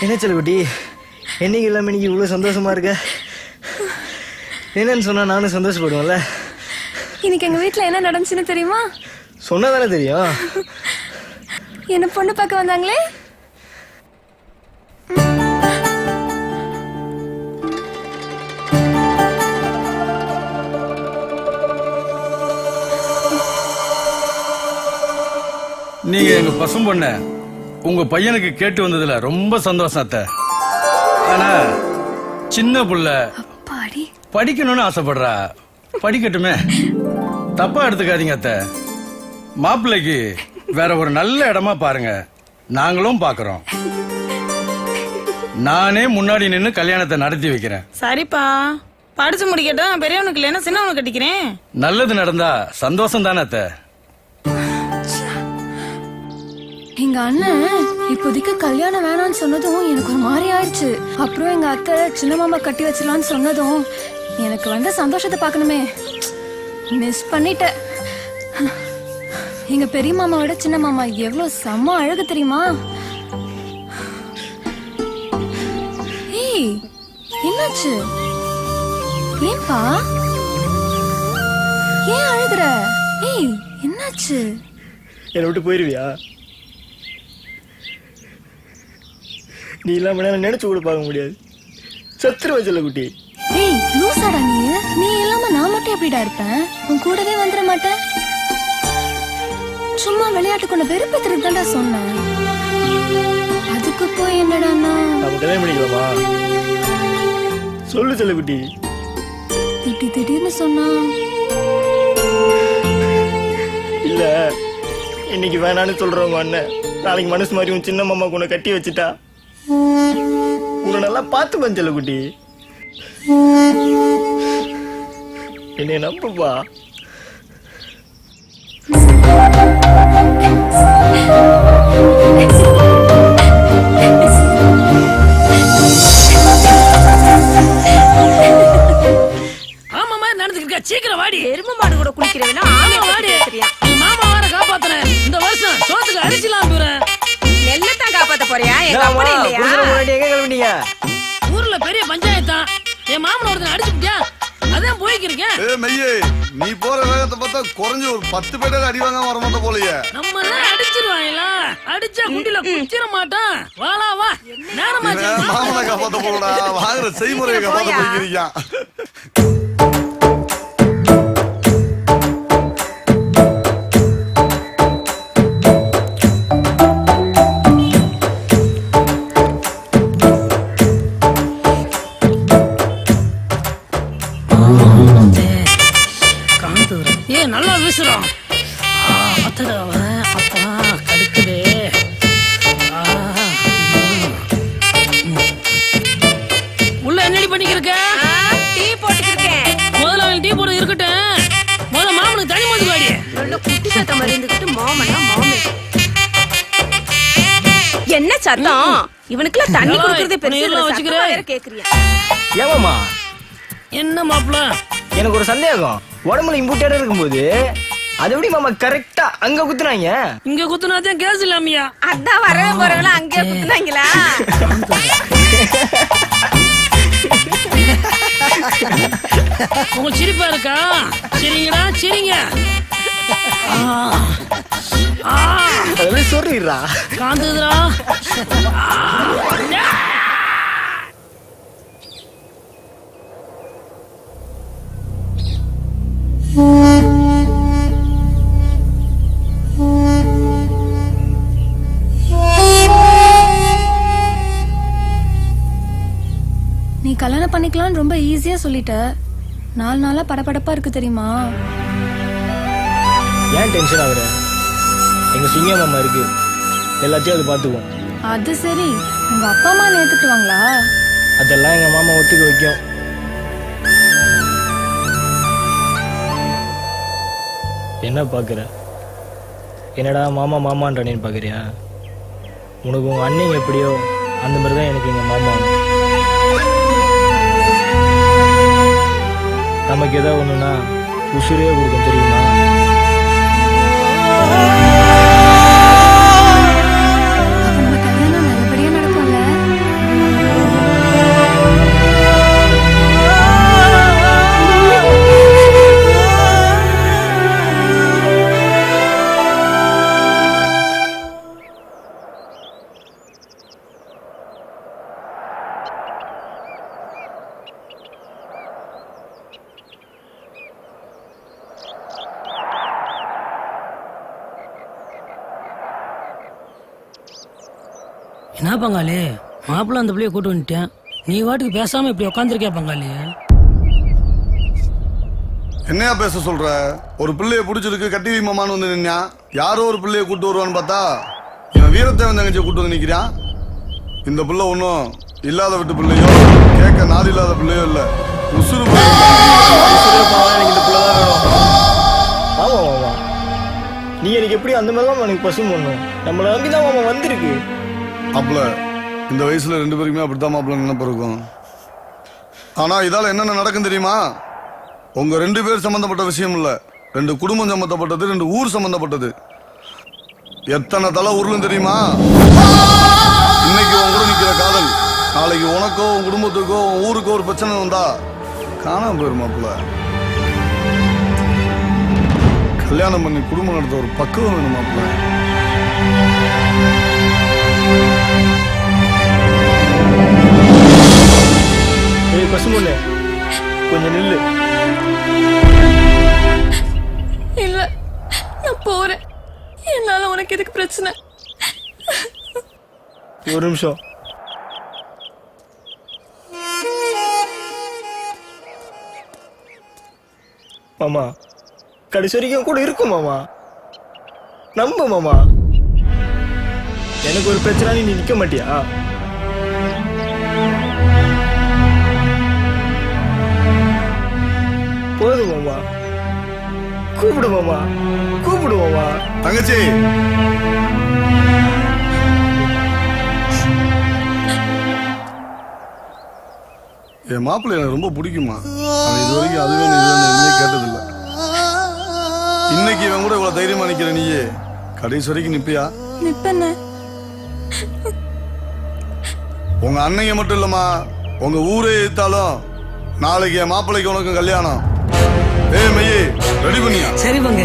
என்ன செல்லுக்குட்டி, என்னைக்கு இல்லாமல் இன்னைக்கு இவ்வளோ சந்தோஷமா இருக்க? என்னன்னு சொன்னா நானும் சந்தோஷப்படுவேன்ல. இன்னைக்கு எங்க வீட்ல என்ன நடந்துச்சுன்னு தெரியுமா? சொன்னதானே தெரியும். என்ன பொண்ணு பார்க்க வந்தாங்களே. நீங்க எங்க பசும் பொண்ண உங்க பையனுக்கு கேட்டு வந்ததுல ரொம்ப சந்தோஷம் அத்தை. ஆனா சின்ன புள்ள படிக்கணும்னு ஆசைப்படுறா. படிக்கட்டுமே, தப்பா எடுத்துக்காதீங்க அத்தை. மாப்பிள்ளைக்கு வேற ஒரு நல்ல இடமா பாருங்க. நாங்களும் பாக்குறோம். நானே முன்னாடி நின்னு கல்யாணத்தை நடத்தி வைக்கிறேன். சரிப்பா, படிச்சு முடிக்கட்டும். பெரியவனுக்கு இல்லைன்னா சின்னவனுக்கு கட்டிக்கிறேன். நல்லது நடந்தா சந்தோஷம் தானே அத்தை. எங்க அண்ணன் இப்போதைக்கு கல்யாணம் வேணாம்னு சொன்னதும் எனக்கு ஒரு மாதிரி ஆயிடுச்சு. அப்புறம் எங்க அத்தை சின்ன மாமா கட்டி வச்சிடலான்னு சொன்னதும் எனக்கு வந்த சந்தோஷத்தை பார்க்கணுமே, மிஸ் பண்ணிட்டேன். எங்க பெரிய மாமாவோட சின்ன மாமா எவ்வளவு செம்ம அழகு தெரியுமா? ஏய், என்னாச்சு? ஏன்பா ஏன் அழுகுற? ஏய், என்னாச்சு? என்னை விட்டு போயிருவியா? நீ இல்லாம நினைச்சு கூட பார்க்க முடியாது. சத்துருவ செல்லக்குட்டி. ஏய், லூசாடா நீ. நீ இல்லாம நான் மட்டும் எப்படிடா இருப்பேன்? உன் கூடவே வந்துட மாட்டேன். சும்மா விளையாட்டு கொண்ட வெறுப்பேத்துறது தான்டா சொன்னேன். அதுக்கு போய் என்னடா நம்ம கல்யாணம் பண்ணிக்கலாமா? சொல்லு செல்லக்குட்டி. இப்படி திடீர்னு சொன்னா இல்ல, இன்னைக்கு வேணான்னு சொல்றவங்க அண்ணன் நாளைக்கு மனசு மாதிரி உன் சின்ன மாமா உன்னை கட்டி வச்சுட்டா உன்னை நல்லா பார்த்து பஞ்சல குட்டி. என்னை நம்புப்பா. ஆமாமா நடந்துக்கிட்டு சீக்கிரம் வாடி. எருமை மாடு கூட குளிக்கிறேன்னா ஆமா வாடி. மாமா வர காப்பாத்துறேன். இந்த வருஷம் சோத்துக்கு அரிசிலாம் போறேன். நெல்லத்தான் காப்பாத்த போறியா? எங்க அப்படி இல்லையா? எங்க கிளம்பிட்டீங்க? ஊர்ல பெரிய பஞ்சாயத்தான். என் மாமன் ஒருத்தன் அடிச்சுட்டியா, அதான் போய்க்கிருக்கேன். நீ போற வேகத்தை பார்த்தா குறைஞ்சு ஒரு 10 பேர் அடி வாங்க வர மாட்டோம் போலயே. நம்ம எல்லாம் அடிச்சிருவாங்களா? அடிச்சா குண்டில குச்சிர மாட்டான். வாளா வா, நேரமாச்சு. மாமனை காப்பாத்த போடா, வாங்குற செய்முறையை காப்பாத்த போய்க்கிறீங்க. நல்லா வீசுறோம். அப்பா கடுக்குது. உள்ள என்னடி பண்ணிக்கிருக்க? டீ போட்டுக்கிருக்கேன். முதல்ல அவன் டீ போட்டு இருக்கட்டும். முதல்ல மாமனுக்கு தனி மோது வாடி. குட்டி சத்தம் மாதிரி இருந்துக்கிட்டு மாமனா மாமே. என்ன சத்தம்? இவனுக்குலாம் தண்ணி குடுக்கறதே பெரிய வச்சுக்கிறேன். கேக்குறியா? ஏமாமா என்ன மாப்ள? எனக்கு ஒரு சந்தேகம். உடம்புல இம்புட்டேட இருக்கும்போது அது எப்படி மாமா கரெக்டா அங்க குத்துனாங்க? இங்க குத்துனாதான் கேஸ் இல்லாமையா? அதான் வரவே போறவங்கள அங்கே குத்துனாங்களா? உங்க சிரிப்பா இருக்கா? சரிங்கடா, சரிங்க. அதெல்லாம் சொல்லிடுறா. காந்துதுரா. பண்ணிக்கலாம்னு ரொம்ப ஈஸியா சொல்லிட்ட. 4 நாளா படபடப்பா இருக்கு தெரியுமா? ஏன் டென்ஷன் ஆகுற? எங்க சிங்கம் மாமா இருக்கு, எல்லாத்தையும் அது பார்த்துக்குவோம். அது சரி, உங்க அப்பா அம்மா ஏத்துக்குவாங்களா? அதெல்லாம் எங்க மாமா ஒத்துக்க வைக்கும். என்ன பாக்குற? என்னடா மாமா மாமான்றேன்னு பாக்குறியா? உனக்கு உங்க அண்ணன் எப்படியோ அந்த மாதிரி தான் எனக்கு எங்க மாமா. நமக்கு ஏதாவது ஒண்ணுன்னா உசுரே கொடுக்கும் தெரியுமா? என்ன பங்காளி, மாப்பிள்ள அந்த பிள்ளைய கூட்டு வந்துட்டேன், நீ வாட்டுக்கு பேசாம இப்படி உட்காந்துருக்கியா பங்காளி? என்னையா பேச சொல்ற? ஒரு பிள்ளைய பிடிச்சிருக்கு கட்டி வைமான்னு வந்து நின்னா, யாரோ ஒரு பிள்ளைய கூட்டு வருவான்னு பார்த்தா இவன் வீரத்தேவன் தங்கச்சியை கூட்டு வந்து நிக்கிறான். இந்த பிள்ளை ஒன்றும் இல்லாத விட்டு பிள்ளையோ கேட்க நாள் இல்லாத பிள்ளையோ இல்ல, உசுறு எனக்கு இந்த பிள்ளை தான் வேணும். ஆமா மாமா, நீ எனக்கு எப்படி அந்த மாதிரி தான் எனக்கு பசு பண்ணும். நம்மளை நம்பிதான் மாமா வந்திருக்கு. மாப்பிள்ள இந்த வயசுல 2 பேருக்குமே அப்படித்தான் மாப்பிள்ள நினைப்பு இருக்கும். ஆனா இதால என்னென்ன நடக்கும் தெரியுமா? உங்க 2 பேர் சம்பந்தப்பட்ட விஷயம் இல்ல, 2 குடும்பம் சம்பந்தப்பட்டது, 2 ஊர் சம்பந்தப்பட்டது. எத்தனை தலை உருளும் தெரியுமா? இன்னைக்கு உன் கூட நிக்கிற காதல் நாளைக்கு உனக்கோ உன் குடும்பத்துக்கோ உன் ஊருக்கோ ஒரு பிரச்சனை வந்தா காணாம போயிரும் மாப்பிள்ள. கல்யாணம் பண்ணி குடும்பம் நடத்த ஒரு பக்குவம் வேணும் மாப்பிள்ள. பசுமொண்ணு கொஞ்சம் நில்லு. இல்ல, நான் போறேன். என்னால உனக்கு எதுக்கு பிரச்சனை? ஒரு நிமிஷம். மாமா கடைசி வரைக்கும் கூட இருக்கும் மாமா, நம்ப மாமா. எனக்கு ஒரு பிரச்சனை நீ நிக்க மாட்டியா? போதும் மாமா, கூப்பிடு மாமா, கூப்பிடு மாமா. தங்கச்சி என் மாப்பிள்ளை எனக்கு ரொம்ப பிடிக்குமா. இது வரைக்கும் அதுவே நீ கேட்டதில்லை. இன்னைக்கு இவன் கூட இவ்வளவு தைரியமா நிக்கிற நீயே கடைசி வரைக்கும் நிப்பியா? நிப்பேன்னு. உங்க அன்னைங்க மட்டும் இல்லம்மா, உங்க ஊரே எடுத்தாலும் நாளைக்கு என் மாப்பிள்ளைக்கு உனக்கு கல்யாணம். ஏய் மையே, ரெடி பண்ணியா? சரி பங்க.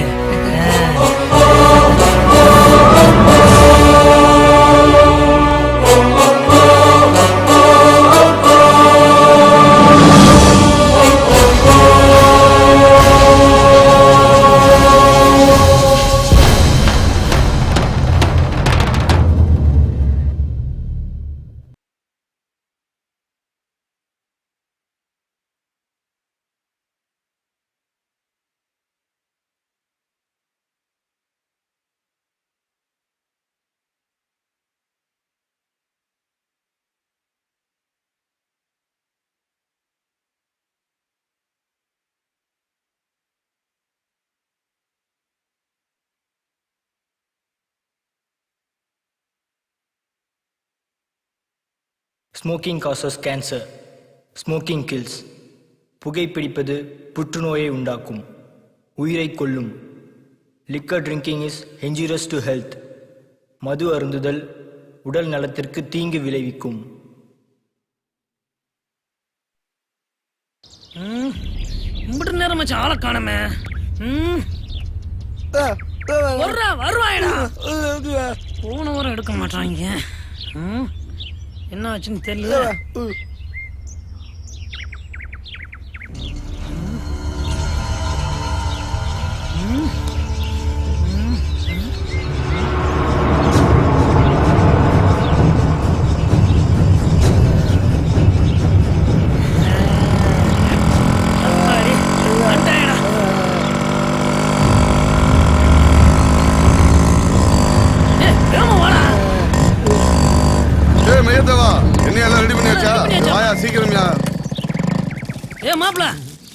Smoking causes cancer. Smoking kills. புகைப்பிடிப்பது புற்றுநோயை உண்டாக்கும், உயிரை கொல்லும். Liquor drinking is injurious to health. மது அருந்துதல் உடல் நலத்திற்கு தீங்கு விளைவிக்கும். இம்புட்டு நேரம் வச்சு ஆளை காணமே. வருவாயடா. போன வாரம் எடுக்க மாட்டாங்க. என்ன ஆச்சுன்னு தெரியல.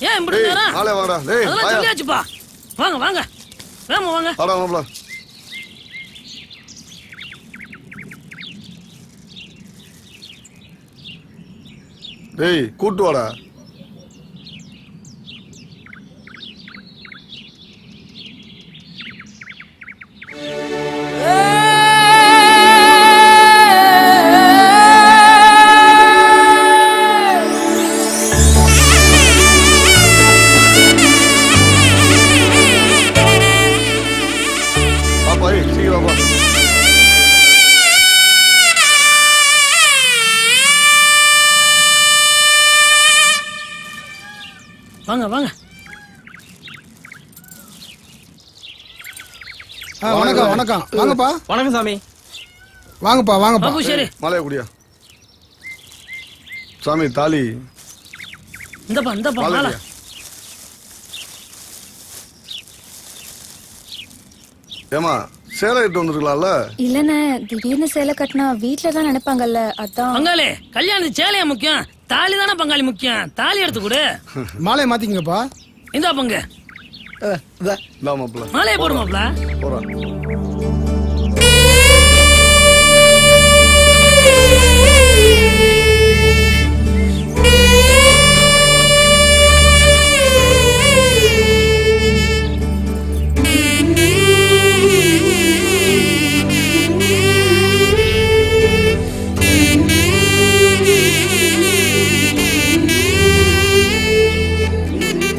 ஏன் இப்படி நேரம்? மாலை வாங்கடா. டேய் அதெல்லாம் சொல்லியாச்சுப்பா. வாங்க வாங்க. வேமா வாங்க. வாடா மாப்ள. டேய் கூட்டு வாடா. வாங்க வாங்க. வணக்கம் வணக்கம். வாங்கப்பா. வணக்கம் சாமி. வாங்கப்பா வாங்கப்பா. மாலையா குடியா. சாமி தாலி. இந்தப்பா இந்தப்பா மாலை. ஏமா சேலை கட்டு வந்திருக்கலாம்ல? இல்லண்ணே, திடீர்னு சேலை கட்டினா வீட்டுல தான் நினைப்பாங்கல்ல, அதான். பங்காளி கல்யாணத்துக்கு சேலையா முக்கியம், தாலி தானே பங்காளி முக்கியம். தாலி எடுத்து கொடு. மாலையை மாத்திங்கப்பா. இந்தா பங்கு. மாலையை போடு மாப்ள. போறா.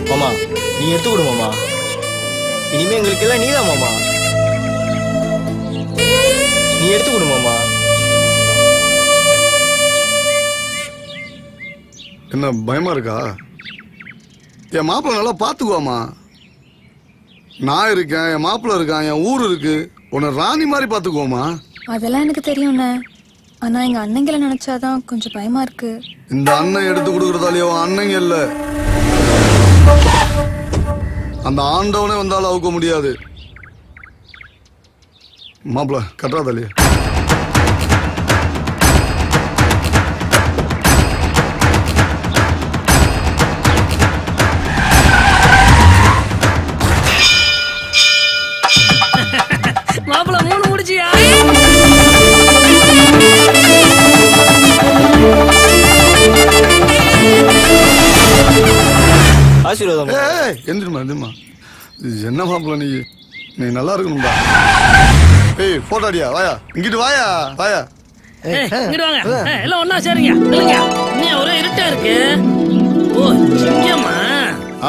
மாமா நீ எடுத்து கொடு மாமா. இனிமே எங்களுக்கு எல்லாம் நீதான் மாமா. நீ எடுத்து கொடு மாமா. என்ன பயமா இருக்கா? என் மாப்பிள்ள நல்லா பாத்துக்குவாமா. நான் இருக்கேன், என் மாப்பிள்ள இருக்கான், என் ஊர் இருக்கு. உன்னை ராணி மாதிரி பாத்துக்குவோமா. அதெல்லாம் எனக்கு தெரியும்ண்ணே. ஆனா எங்க அண்ணங்களை நினைச்சாதான் கொஞ்சம் பயமா இருக்கு. இந்த அண்ணன் எடுத்து கொடுக்கறதாலேயோ அண்ணங்க இல்ல, அந்த ஆண்டவனே வந்தாலும் அவுக்க முடியாது. மாப்பிள்ள கட்டுறாதாலியா? மாப்பிள 3 முடிச்சியா? ஆசீர்வாதம். எந்திரமா எந்திரமா. என்ன மாப்பிள்ள நீ நல்லா இருக்கணும்பா. ஏய் போட்டோடியா வாயா, இங்கிட்டு வாயா வாயா. இங்கிட்டு வாங்க. எல்லாம் ஒண்ணா சேருங்க. இல்லங்க இன்னும் ஒரே இருட்டா இருக்கு. ஓ சிங்கமா.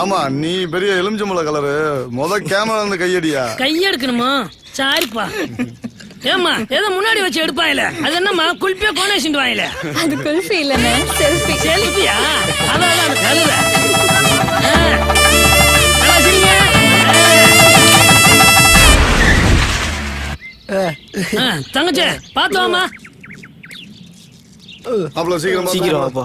ஆமா நீ பெரிய எலுமிச்சம்பழ கலரு. கேமரா இருந்து கையடியா. கையெடுக்கணுமா? சாரிப்பா. ஏமா ஏதோ முன்னாடி வச்சு எடுப்பாயில, அது என்னம்மா குல்பியா கோனேஷன் வாயில? அது குல்ஃபி இல்லண்ணே, செல்ஃபி. செல்ஃபியா? அதான் அந்த கழுத. தங்கச்சி பாத்து வாமா. அவ்வளவு சீக்கிரம் சீக்கிரம் வாப்பா.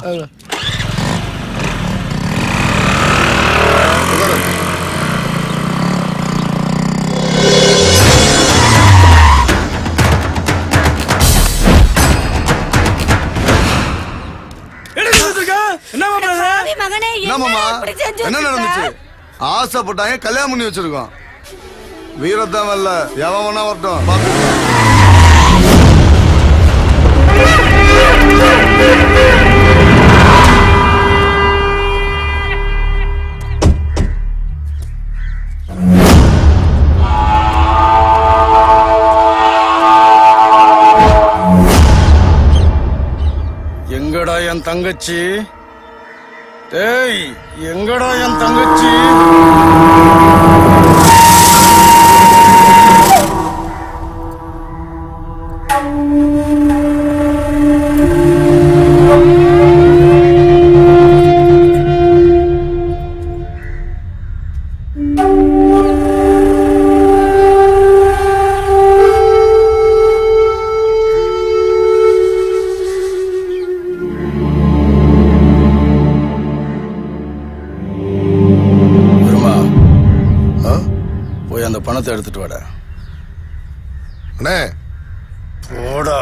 என்ன நடந்துச்சு? ஆசைப்பட்டாங்க, கல்யாணம் பண்ணி வச்சிருக்கோம். வீரத்தான் வரல, எவன் வேணா வரட்டும் பாத்துக்கலாம். எங்கடா என் தங்கச்சி? ஏய் எங்கடா என் தங்கச்சி? அந்த பணத்தை எடுத்துட்டு வாடா. அண்ணே போடா.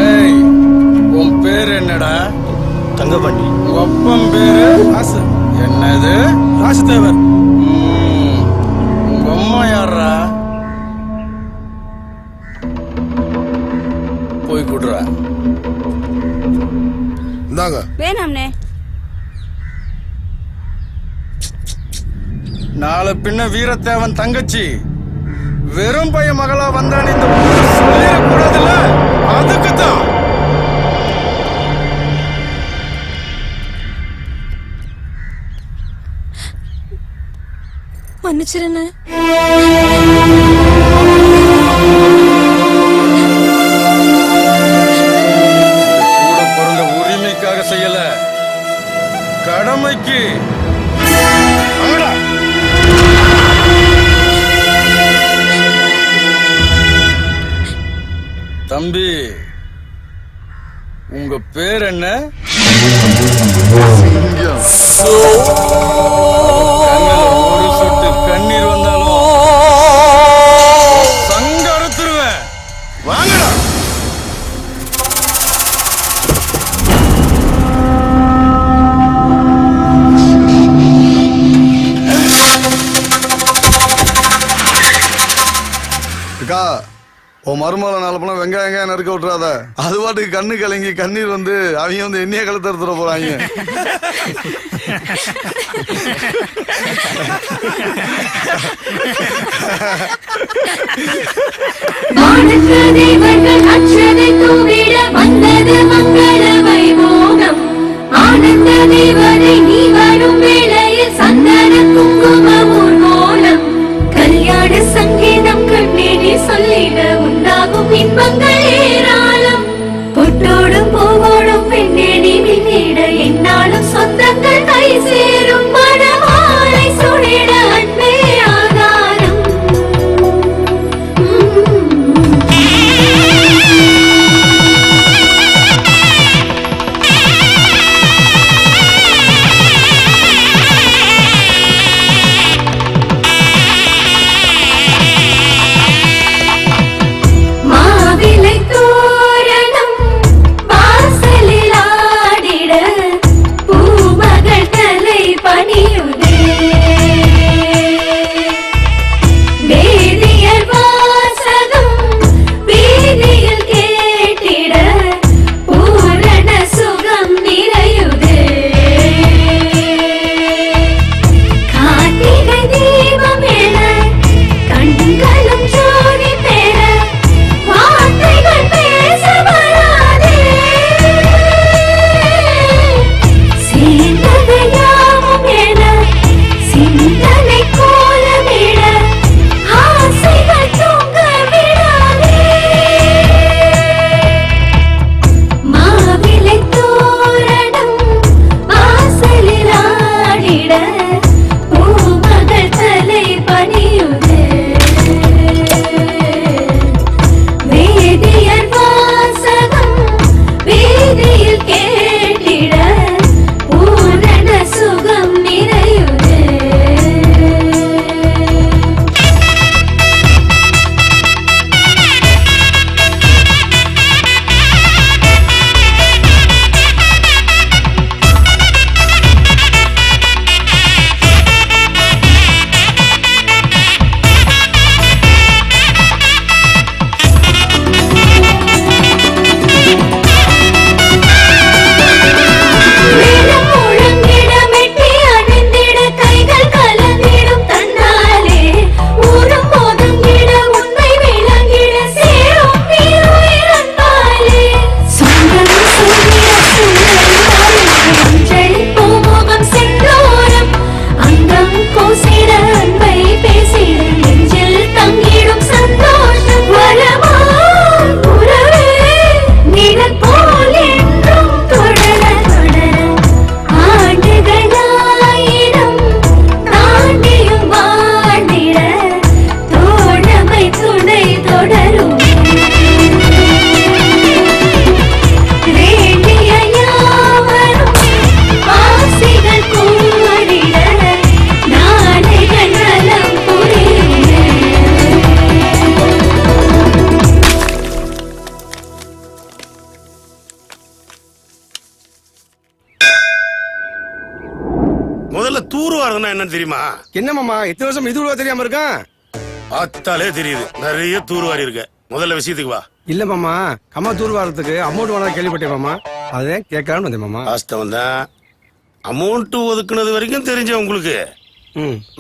ஏய் தங்கபாண்டி. உங்க அப்பன் பேரு ராசு. என்னது? ராசுதேவர். உங்க அம்மா யாரா? போய் கூடுறா. இந்தாங்க. வேணாம்னே. நாளை பின்ன வீரத்தேவன் தங்கச்சி வெறும் பைய மகளா வந்தான்னு இந்த ஊர்ல சொல்லிடக்கூடாதுல்ல, அதுக்குதான். மன்னிச்சிருன்னு. கூட பிறந்த உரிமைக்காக செய்யல, கடமைக்கு. தம்பி, உங்க பேர் என்ன? ஒரு சொட்டு கண்ணீர் வந்தாலும் சங்க அறுத்துருவேன். வாங்கடா. அக்கா, உன் மருமகளை நாளை போனா வெங்காயம் நறுக்க விட்டுறாத. அது பாட்டுக்கு கண்ணு கலங்கி கண்ணீர் வந்து அவங்க வந்து எண்ணெய கழுத்து எடுத்துட போறாங்க. ஆனந்த தேவதை நீ வரும் வேளையில் சந்தன குங்குமம் ஊர்வலம் கல்யாண சங்கீதம் கண்ணேடி சொல்லிட உண்டாகும் இன்பங்கள் ஏராளம். பொட்டோடும் பூவோடும் பெண்ணேடி மின்னிட என்னாலும் சொந்தங்கள் கை சேரும். மணமாலை சுடிட அன்பே ஆதாரம். மாவிலை தோரணம் வாசலில் ஆடிட பூமகள் தலை தூர்வாருன்னா என்னன்னு தெரியுமா? என்ன மாமா எத்தனை வருஷம் இது தெரியாம இருக்கான்? பார்த்தாலே தெரியுது நிறைய தூர்வாரி இருக்க. முதல்ல விஷயத்துக்கு வா. இல்ல மாமா, அம்மா தூர்வாரத்துக்கு அமௌண்ட் வேணா கேள்விப்பட்டேன் மாமா, அதே கேட்கலான்னு வந்தேன் மாமா. வாஸ்தவம் தான். அமௌண்ட் ஒதுக்குனது வரைக்கும் தெரிஞ்ச உங்களுக்கு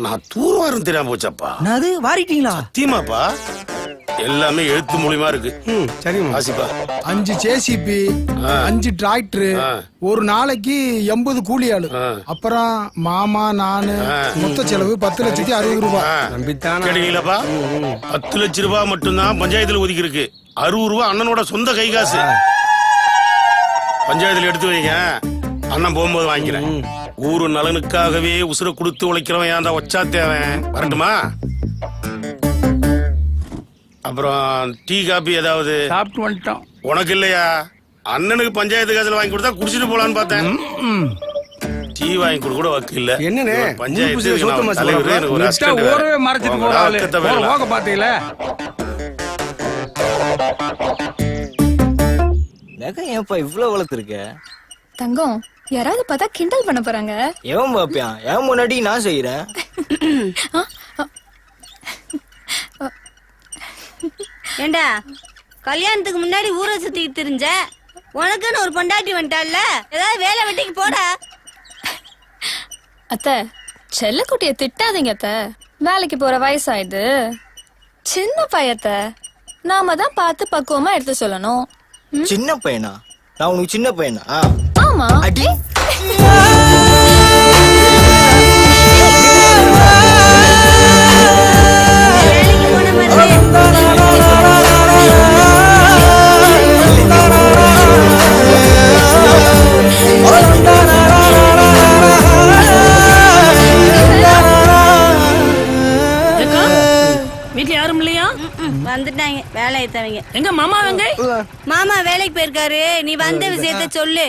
நான் தூர்வாரம் தெரியாம போச்சப்பா. அது வாரிட்டீங்களா? சத்தியமாப்பா, எல்லாமே எழுத்து மூலியமா இருக்கு. சரி வாசிப்பா. 5 ஜேசிபி, 5 டிராக்டர், ஒரு நாளைக்கு 80 கூலி ஆளு, அப்புறம் மாமா நானு, மொத்த செலவு 10,60,000 ரூபாய். கேட்டீங்களாப்பா? 10 லட்சம் ரூபாய் மட்டும்தான் பஞ்சாயத்துல ஒதுக்கி இருக்கு. 60 ரூபாய் அண்ணனோட சொந்த கை காசு. பஞ்சாயத்துல எடுத்து வைங்க, அண்ணன் போகும்போது வாங்கிக்கிறேன். ஊரு நலனுக்காகவே உசுர கொடுத்து உழைக்கிறவன் ஏன்டா ஒச்சா தேவன். வரட்டுமா? அப்புறம் டீ காபி ஏதாவது சாப்பிட்டு வந்துட்டோம். உனக்கு இல்லையா? அண்ணனுக்கு பஞ்சாயத்து காசுல வாங்கி கொடுத்தா குடிச்சிட்டு போலான்னு பார்த்தேன். டீ வாங்கி கொடுக்க கூட வக்கு இல்ல. என்னன்னு பஞ்சாயத்து தலைவர் எனக்கு ஒரு ஊரவே மறைச்சிட்டு போறாங்க பாத்தீங்களா? ஏன்ப்பா இவ்வளவு வளர்த்துருக்க? தங்கம், யாராவது பார்த்தா கிண்டல் பண்ண போறாங்க. எவன் பாப்பியா? என் முன்னாடி நான் செய்யறேன். ஏண்டா, கல்யாணத்துக்கு முன்னாடி ஊரை சுத்திட்டு தெரிஞ்ச உனக்குன்னு ஒரு பொண்டாட்டி வந்துட்டால, ஏதாவது வேலை வெட்டிக்கு போடா. அத்தை, செல்லக்குட்டிய திட்டாதீங்க அத்தை. வேலைக்கு போற வயசாயுது. சின்ன பையத்த நாம தான் பார்த்து பக்குவமா எடுத்து சொல்லணும். சின்ன பையனா? நான் உனக்கு சின்ன பையனா? ஆமா. அடி வீட்டுல யாரும் இல்லையா? வந்துட்டாங்க வேலை ஏத்தவங்க. எங்க மாமா வெங்க? மாமா வேலைக்கு போயிருக்காரு. நீ வந்த விஷயத்த சொல்லு.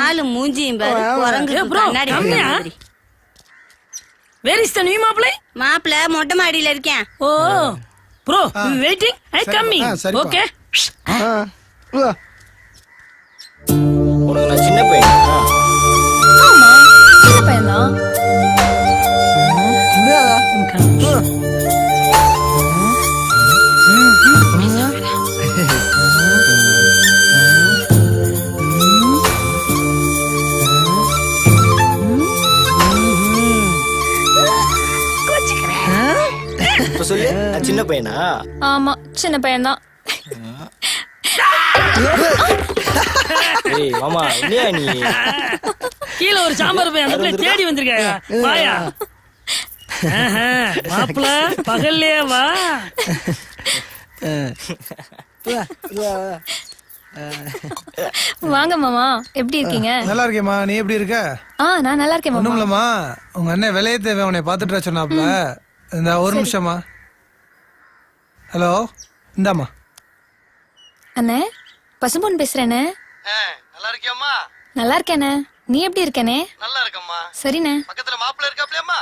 ஆளு மூஞ்சியும் பாரு, குரங்கு கண்ணாடி மாதிரி. வேர் இஸ் தி நியூ மாப்ளை? மாப்ள மொட்டை மாடியில இருக்கேன். Oh bro, waiting, I coming. Okay. உனக்கு நான் சின்ன பையனா? ஆமா, சின்ன பையன் தான். சொல்லு, சின்ன பையனா? ஆமா, சின்ன பையன் தான். ஏய் மாமா, இல்லையா நீ? கீழ ஒரு சாம்பார் பையன் அந்த பிள்ளை தேடி வந்திருக்காயா? வாயா மாப்பிள, பகல்லையே வா. வாங்க மாமா, எப்படி இருக்கீங்க? நல்லா இருக்கேம்மா, நீ எப்படி இருக்க? நான் நல்லா இருக்கேன் மாமா. ஒண்ணுமில்லம்மா, உங்க அண்ணன் விலையை தேவை உன்னை பாத்துட்டு சொன்னாப்ல. இந்த ஒரு நிமிஷமா. ஹலோ, இந்தாமா. அண்ணே, பசும்பொன் பேசுறேனே. நல்லா இருக்கியாம்மா? நல்லா இருக்கேனே, நீ எப்படி இருக்கனே? நல்லா இருக்கம்மா. சரிண்ணே. பக்கத்துல மாப்பிள்ள இருக்காப்லையாம்மா?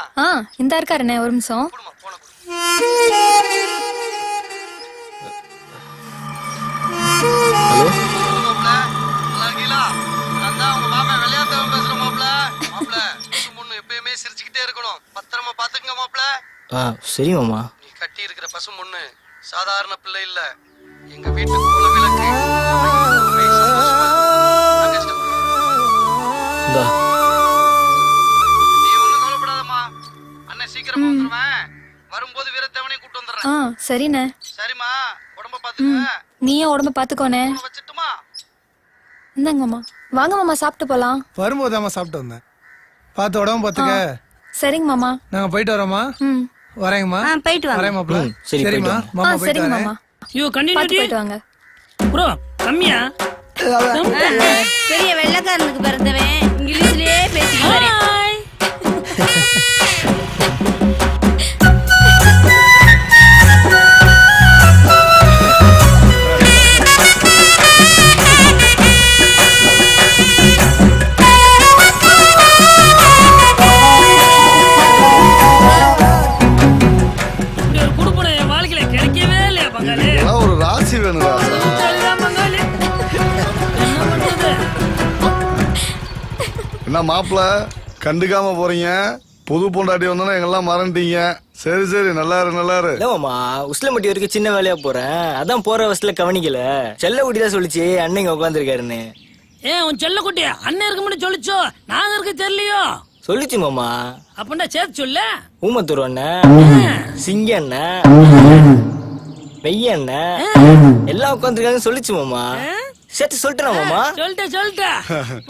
இந்த இருக்காருண்ணே, ஒரு நிமிஷம். ஹலோ, நல்லா இருக்கீங்களா? நான் தான் உங்க மாமா விளையாட்டு பேசுறேன் மாப்பிள்ள. மாப்பிள்ள, பொண்ணு எப்பயுமே சிரிச்சுக்கிட்டே இருக்கணும், பத்திரமா பாத்துக்கங்க மாப்பிள்ள. சரி மாமா. நீ கட்டி இருக்கிற பசு பொண்ணு சாதாரண பிள்ளை இல்ல, எங்க வீட்டு குல விளக்கு. நீ ஒண்ணும் கவலைப்படாதம்மா, அண்ணன் சீக்கிரமா வந்துருவேன். வரும்போது வீரத்தேவனையும் கூட்டு வந்துடுறேன். சரிண்ணே. சரிம்மா, உடம்ப பாத்துக்க. நீயும் உடம்ப பாத்துக்கோனே. வச்சுட்டுமா? இந்தாங்க மாமா, வாங்க மாமா, சாப்பிட்டு போலாம். வரும்போதாம்மா சாப்பிட்டு வந்தேன். பார்த்து உடம்பு பாத்துக்க. சரிங்க மாமா. நாங்க போயிட்டு வரோமா? வரேங்கம்மா. போயிட்டு வாங்க. வரேன் மாப்ள. சரிம்மா, மாமா போயிட்டு சரிங்க வரேன். மாமா. யூ கண்டினியூ போயிட்டு வாங்க. ப்ரோ, கம்மியா? பெரிய வெள்ளக்காரனுக்கு பிறந்தவன் இங்கிலீஷ்லயே பேசிட்டு வரேன். ஒரு ராசி வேணும். என்ன மாப்பிள்ள கண்டுக்காம போறீங்க? புது பொண்டாட்டி வந்தோன்னா எங்கெல்லாம் மறந்துட்டீங்க. சரி சரி, நல்லாரு நல்லாரு. இல்லமாமா, உஸ்லம்பட்டி வரைக்கும் சின்ன வேலையா போறேன். அதான் போற வசதியில கவனிக்கல. செல்லக்குட்டி தான் சொல்லிச்சு அண்ணன் உட்காந்துருக்காருன்னு. ஏன் உன் செல்லக்குட்டி அண்ணன் இருக்க முடியும் சொல்லிச்சோ? நாங்க இருக்க தெரியலையோ? சொல்லிச்சு மாமா. அப்படின்னா சேர்த்து சொல்ல. ஊமத்தூர் அண்ணன், சிங்க அண்ணன், மெய்ய அண்ணன் எல்லாம் உட்காந்துருக்காங்கன்னு சொல்லிச்சு மாமா. சேர்த்து சொல்லிட்டேன் மாமா. சொல்லிட்டேன்.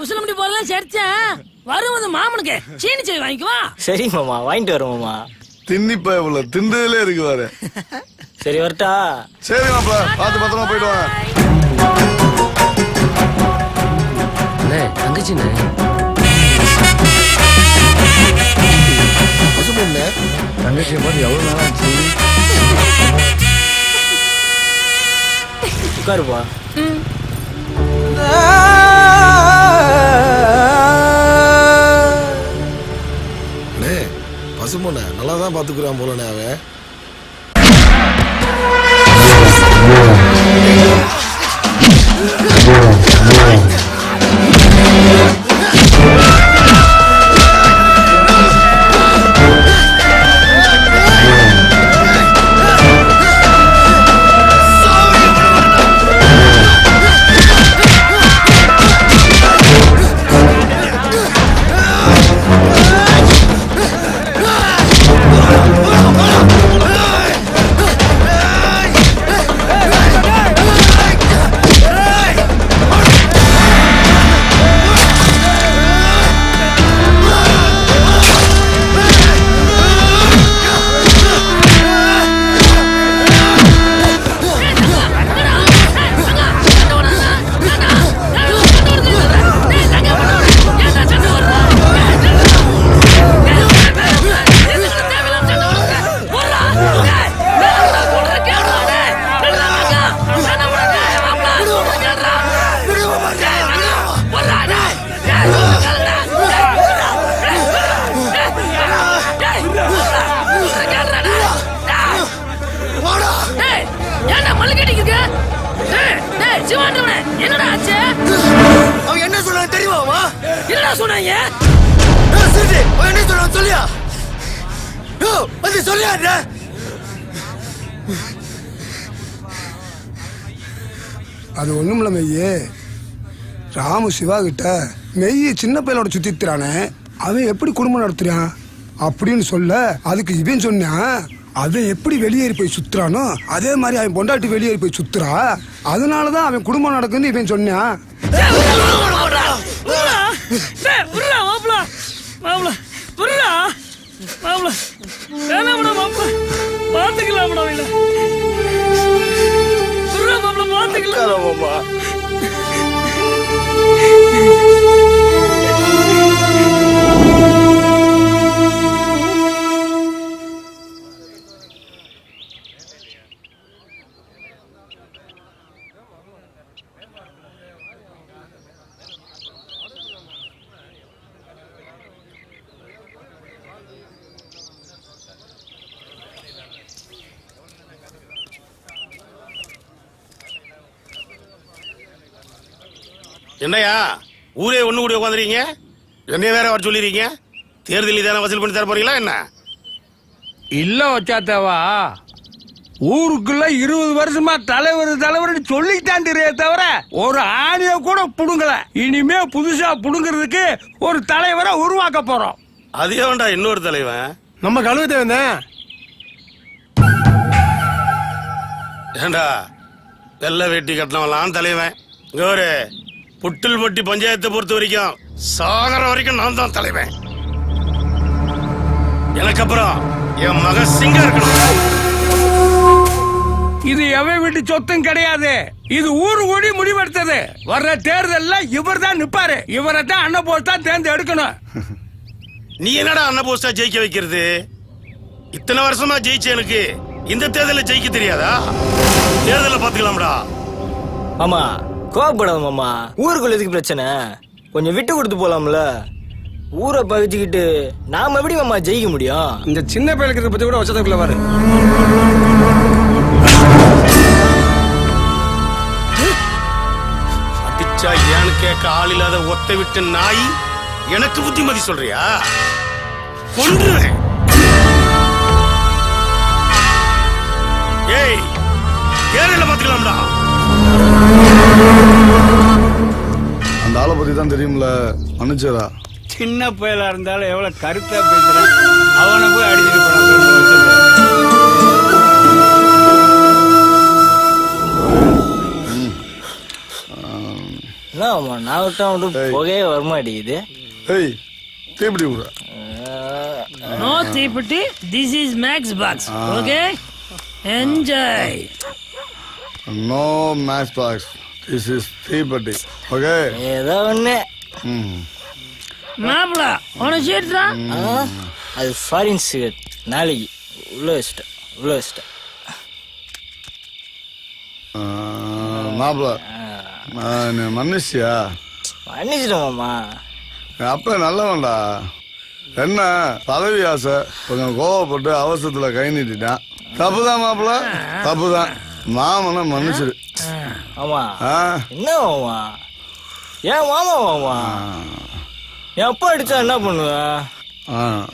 உஸ்லம்பட்டி போறலாம் சேர்த்தேன். வருவது மாமனுக்கு சீனி செய் வாங்கிக்குவா. சரி மாமா, வாங்கிட்டு வரோம் மாமா. தின்னிப்பா இவ்வளவு திண்டதுல இருக்கு பாரு. சரி வரட்டா? சரி மாப்பா, பார்த்து பத்திரமா போயிட்டு வாங்க. தங்கச்சிண்ணே தங்கச்சியை பார்த்து எவ்வளவு நாள் ஆச்சு? உட்காருப்பா. பசுமண்ண நல்லா தான் பாத்துக்கிறான் போலண்ணே அவன். அது ஒண்ணுமில்ல மெய்யே, ராமு சிவா கிட்ட மெய்ய சின்ன பையனோட சுத்தித்துறானே, அவன் எப்படி குடும்பம் நடத்துறான் அப்படின்னு சொல்ல, அதுக்கு இவன் சொன்னான் அவன் எப்படி வெளியேறி போய் சுத்துறானோ அதே மாதிரி அவன் பொண்டாட்டி வெளியேறி போய் சுத்துறா, அதனாலதான் அவன் குடும்பம் நடக்குன்னு இவன் சொன்னான். என்னையா ஊரே ஒண்ணு கூட உட்காந்துறீங்க? என்னைய வேற வர சொல்லிருக்கீங்க? தேர்தல் தானே வசூல் பண்ணி தர போறீங்களா என்ன? இல்ல வச்சாத்தவா, ஊருக்குள்ள 20 வருஷமா தலைவர் சொல்லிட்டான் தவிர ஒரு ஆணிய கூட புடுங்கல. இனிமே புதுசா புடுங்கிறதுக்கு ஒரு தலைவரை உருவாக்க போறோம். அது ஏன்டா இன்னொரு தலைவன்? நம்ம கழுவு தேவன். ஏண்டா வெள்ளை வேட்டி கட்டினவெல்லாம் தலைவன். இங்க ஒரு புட்டில்பட்டி பஞ்சாயத்தை பொறுத்த வரைக்கும் சாகர வரைக்கும் நான் தான் தலைவன். எனக்கு அப்புறம் என் மகன் சிங்கம் இருக்கணும். இது எவன் வீட்டு சொத்தும் கிடையாது, இது ஊரு கூடி முடிவெடுத்தது. வர்ற தேர்தல்ல இவர் தான் நிப்பாரு, இவரை தான் அண்ணன் போஸ்ட் தான் தேர்ந்தெடுக்கணும். நீ என்னடா அண்ணன் போஸ்டா ஜெயிக்க வைக்கிறது? இத்தனை வருஷமா ஜெயிச்ச எனக்கு இந்த தேர்தல ஜெயிக்க தெரியாதா? தேர்தல பாத்துக்கலாம்டா. மாமா கோவப்படாத மாமா, ஊருக்குள்ள எதுக்கு பிரச்சனை? கொஞ்சம் விட்டு கொடுத்து போலாம்ல. ஊரை பகிச்சுக்கிட்டு நாம எப்படி மாமா ஜெயிக்க முடியும்? இந்த சின்ன பையலுக்கு பத்தி கூட வச்சதுக்குள்ள வரு. அடிச்சா ஏன்னு கேட்க ஆள் இல்லாத ஒத்த விட்டு நாய் எனக்கு புத்திமதி சொல்றியா? கொன்றுவேன். ஏய் கேரள பாத்துக்கலாம்டா. அந்த ஆளை பத்தி தான் தெரியும்ல, மன்னிச்சரா. சின்ன புயலா இருந்தாலும் எவ்வளவு கருத்தா பேசுறான். அவனை போய் அடிச்சுட்டு போறான். நான் விட்டா புகையே வரமாட்டேங்குது. ஏய் தீப்பிடி விடுற. நோ தீப்பிட்டி. This is match box. Okay enjoy. No match box. This is தீப்பட்டி. ஓகே ஏதோ ஒண்ணு. மாப்பிள உனக்கு சேர்த்துறா. அது ஃபாரின் சிகரெட். நாளைக்கு உள்ள வச்சிட்டேன். மாப்பிள மன்னிச்சியா? மன்னிச்சிட்டேன் மாமா. அப்ப நல்லவன்டா. என்ன பதவி ஆசை, கொஞ்சம் கோவப்பட்டு அவசரத்துல கை நீட்டிட்டான். தப்புதான் மாப்பிள, தப்புதான். மாமனை மன்னிச்சிரு. ஆமா என்ன மாமா? ஏன் மாமா என் அப்பா அடிச்சா என்ன பண்ணுவேன்?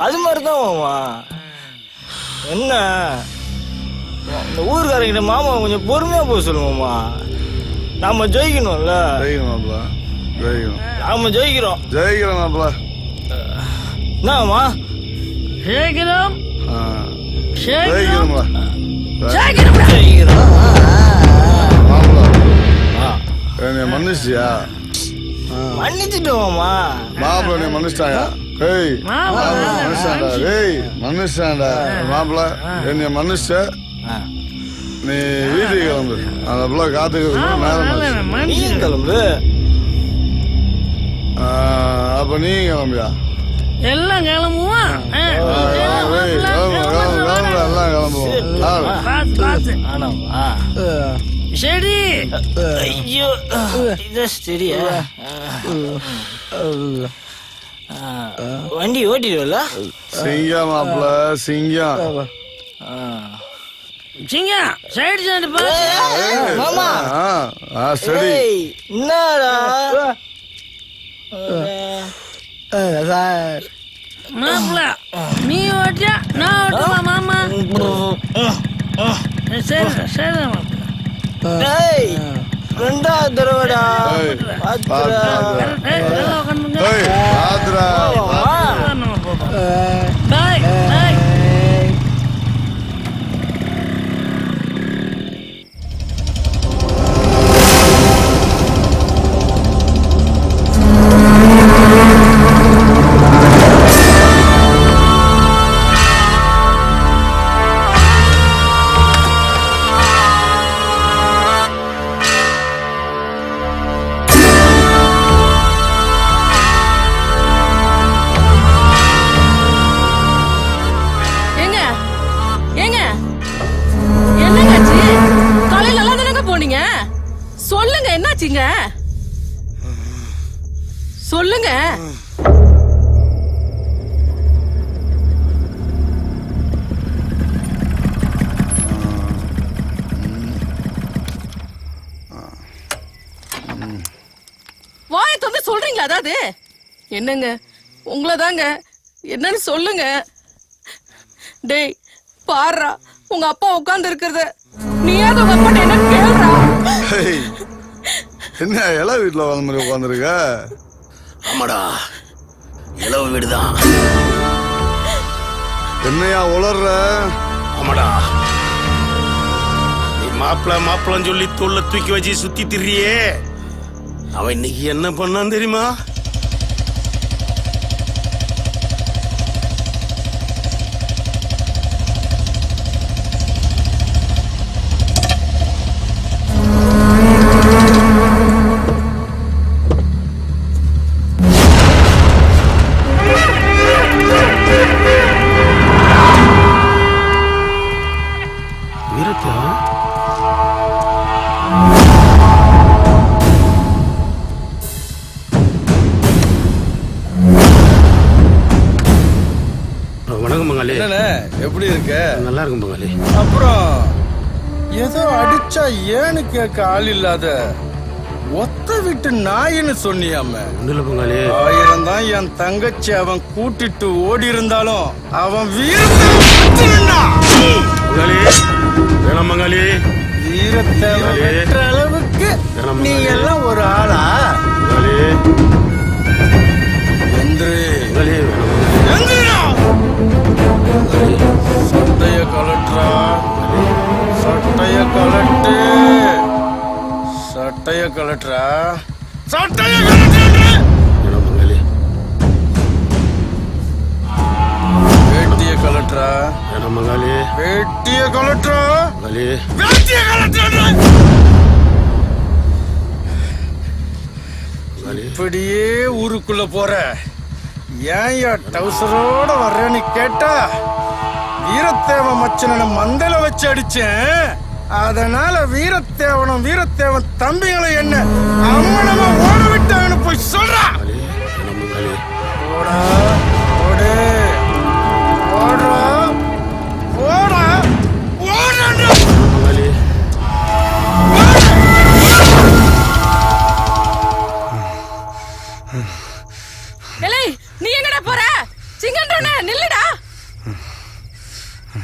அது மாதிரிதான் மாமா. என்ன இந்த ஊருக்காரங்கிட்ட மாமா கொஞ்சம் பொறுமையா போக சொல்லுவோமா? நாம ஜெயிக்கணும்ல. நாம ஜெயிக்கிறோம். மாப்பிள என்னமா ஜெயிக்கிறோம். மன்னிச்சியா? மன்னிச்சுட்டோமா மாப்பிள. நீ மன்னிச்சிட்டாயா? ஏய் மனுஷாண்டா. ஏய் மனுஷாண்டா மாப்பிள. என்னைய மன்னிச்ச. நீ வீட்டுக்கு கிளம்பு. அந்த பிள்ளை காத்துக்கு கிளம்பு. அப்ப நீ கிளம்பியா? எல்லாம் கிளம்புவோம். எல்லாம் கிளம்புவோம். சரி. ஐயோ சரியா? வண்டி ஓட்டிடுவல? சிங்கம் மாப்பிள, சிங்கம். சிங்கம் சைடு சைடு மாமா. சரி. என்னடா மாப்பிள நீ ஓட்டியா நான் ஓட்டுமா மாமா? சரி சரி மாப்பிள. ரெண்டாவது தடவைடா. சொல்லுங்க என்னாச்சுங்க? சொல்லுங்க. வாயை திறந்து சொல்றீங்களா? அதாவது என்னங்க உங்களை தாங்க. என்னன்னு சொல்லுங்க. டேய் பாருடா, உங்க அப்பா உட்கார்ந்து இருக்கிறத நீயாவது உங்க அப்பா என்னன்னு கேளுடா. என்ன இளவு வீட்டுல வந்த மாதிரி உட்காந்துருக்க? ஆமாடா இளவு வீடுதான். என்னையா உளர்ற? ஆமாடா நீ மாப்பிளன்னு சொல்லி தோல்ல தூக்கி வச்சு சுத்தி திரியே. அவன் இன்னைக்கு என்ன பண்ணான் தெரியுமா? எப்படி இருக்க? நல்லா இருக்கும் பங்காளி. அப்புறம் ஏதோ அடிச்சா ஏன்னு கேட்க ஆள் இல்லாத ஒத்த விட்டு நாயின்னு சொன்னியாம பங்காளி 1000 தான் என் தங்கச்சி அவன் கூட்டிட்டு ஓடி இருந்தாலும் அவன் வேணாம் பங்காளி வீரத்தை வெற்ற அளவுக்கு நீ எல்லாம் ஒரு ஆளா சட்டைய கலட்டுறா சட்டைய கலட்டு சட்டைய கலட்டுறா சட்டைய வேட்டிய கலட்டுறா வேட்டிய கலட்டுறா வேட்டிய கலட்டுறா இப்படியே ஊருக்குள்ள போற ஏன் டவுசரோட வர்றேன்னு கேட்டா வீரத்தேவன் மச்சனை மந்தல வச்சு அடிச்சேன். அதனால வீரத்தேவன் தம்பிகளை என்ன அம்மனமா ஓட விட்டான்னு போய் சொல்றா. ஓடா ஓடு ஓடுறா ஓடா ஓடுறா. நீ எங்கடா போற? சிங்கன்றனே நில்லுடா.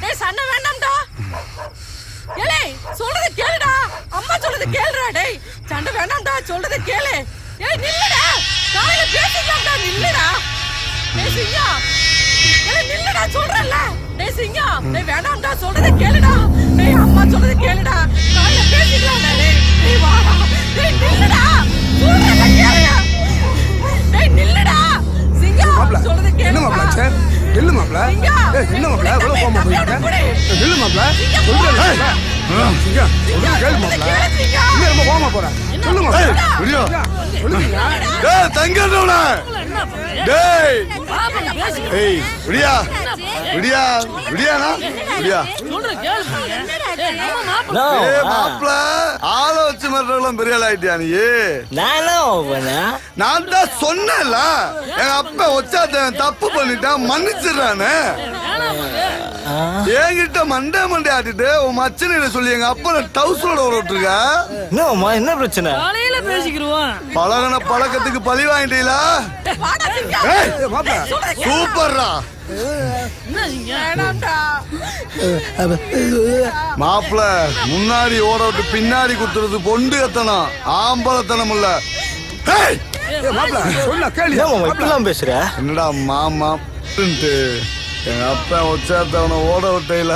டேய் சண்டை வேண்டாம்டா. ஏலே சொல்றது கேளுடா. அம்மா சொல்றது கேளுடா. டேய் சண்டை வேண்டாம்டா, சொல்றது கேளு. ஏய் நில்லுடா. காலையில பேசிக்கலாம்டா, நில்லுடா. டேய் சிங்கா. ஏலே நில்லுடா சொல்றல. டேய் சிங்கா, டேய் வேண்டாம்டா, சொல்றது கேளுடா. டேய் அம்மா சொல்றது கேளுடா. காலையில பேசிக்கலாம்டா. டேய் வாடா. டேய் நில்லுடா. சொல்றது கேளுடா. டேய் நில்லுடா. சொல்றது கேளு மாப்ள. நில்லு மாப்ள. ஏய் நில்லு மாப்ள. உள்ள போமா போயிட்ட. நில்லு மாப்ள. சொல்றேன். சிங்கா சொல்றது கேளு மாப்ள. நீ ரொம்ப கோவமா போற. சொல்லு மாப்ள. விடியோ. டேய் தங்கடோடா. டேய். ஏய் விடியா. விடியானா? விடியா. சொல்ற கேளு. ஏய் மாப்ள. ஆள வச்சு மறறலாம் பெரிய ஆள் ஆயிட்டியா நீ? நான் தான் சொன்னேன்ல. எங்க அப்பா ஒச்சாதன் தப்பு பண்ணிட்டான், மன்னிச்சிடுறானே. என்கிட்ட மண்டே ஆட்டிட்டு உன் மச்சனை சொல்லி எங்க அப்பா டவுசரோட ஓட்டுருக்க. என்ன பிரச்சனை? காலையில பேசிக்கிறோம். பழகன பழக்கத்துக்கு பழி வாங்கிட்டீங்களா? சூப்பர்ரா. மாப்பிள முன்னாடி ஓட விட்டு பின்னாடி குத்துறது பொண்டு எத்தனம், ஆம்பளத்தனம் இல்ல. பேசுற என்னடா மாமா எங்க அப்பா உச்சாத்தவனை ஓட விட்டையில.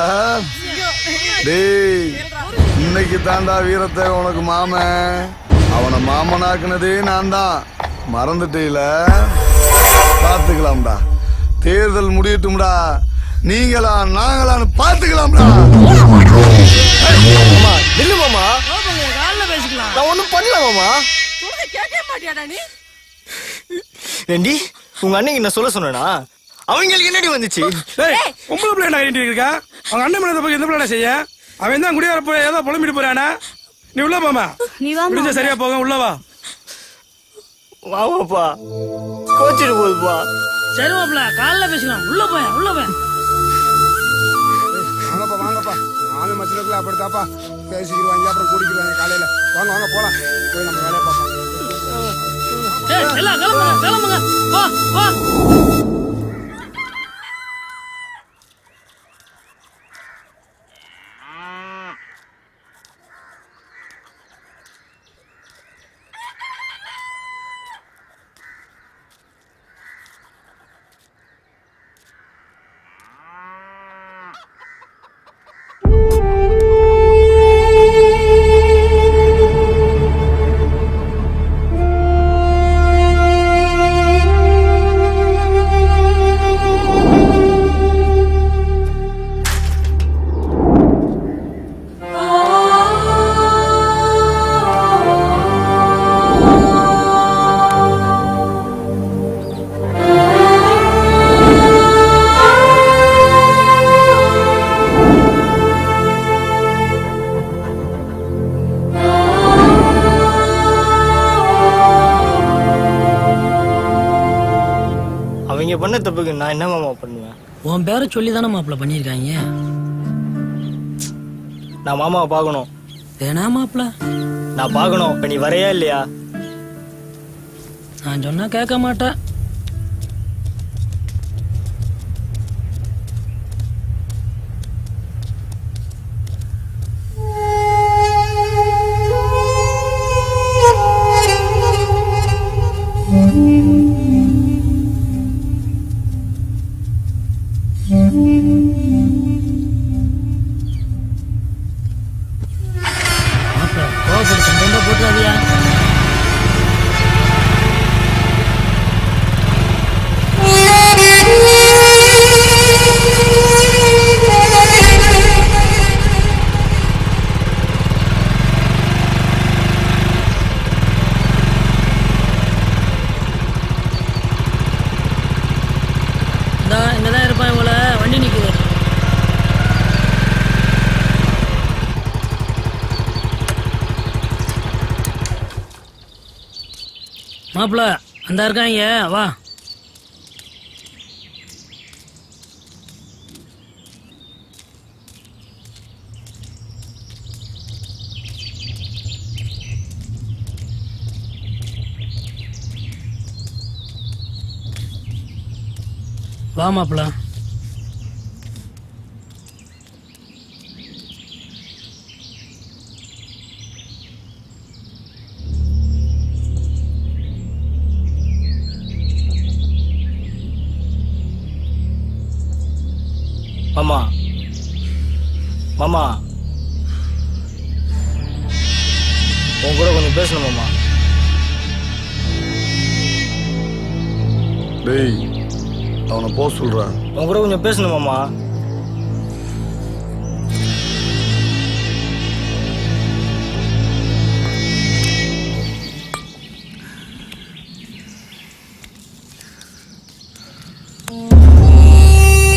டேய் இன்னைக்கு தாண்டா வீரத்தை உனக்கு மாமன். அவனை மாமனாக்குனதே நான் தான், மறந்துட்டீல. பாத்துக்கலாம்டா, தேர்தல் முடியட்டும்டா. நீங்களா நாங்களான்னு பாத்துக்கலாம்டா. இல்ல மாமா, காலைல பேசிக்கலாம். நான் ஒண்ணும் பண்ணல மாமா. கேட்க மாட்டியாடா நீ? ஏண்டி உங்க அன்னைக்கு என்ன சொல்ல சொன்னா? அவங்களுக்கு என்னடி வந்துச்சு? உங்களை பிள்ளை என்ன இருக்கா? அவங்க அண்ணன் மேல போய் எந்த பிள்ளை செய்ய? அவன் தான் குடியார போய் ஏதோ புலம்பிட்டு போறானா? நீ உள்ள போமா. நீ வா. முடிஞ்ச சரியா போக உள்ள வா. வாமாப்பா, கோச்சிட்டு போகுதுப்பா. சரி மாப்ள காலைல பேசிக்கலாம். உள்ள போய் வாங்கப்பா. மாமி மச்சலுக்குள்ள அப்படித்தாப்பா பேசிக்கிடுவாங்க, அப்புறம் கூடிக்கிடுவாங்க காலையில. வாங்க போலாம், போய் நம்ம வேலையை பார்ப்போம். எல்லாம் கிளம்புங்க. வா. பண்ண தப்புக்கு நான் என்ன மாமா பண்ணுவேன்? உன் பேரை சொல்லி தானே மாப்பிள்ள பண்ணியிருக்காங்க. நான் மாமாவை பார்க்கணும். வேணா மாப்பிள்ள, நான் பார்க்கணும். இப்ப நீ வரையா இல்லையா? நான் சொன்னா கேட்க மாட்டேன். போட்டுறாதியா? இங்கதான் இருப்பான். இவங்கள வண்டி நிக்குது. மாப்பிள்ள அந்த இருக்காங்க, வா. வா மாப்பிள்ள. மாமா மாமா உன் கூட கொஞ்சம் பேசணும் மாமா. டேய் அவனை போக சொல்றான். உன் கூட கொஞ்சம் பேசணும் மாமா.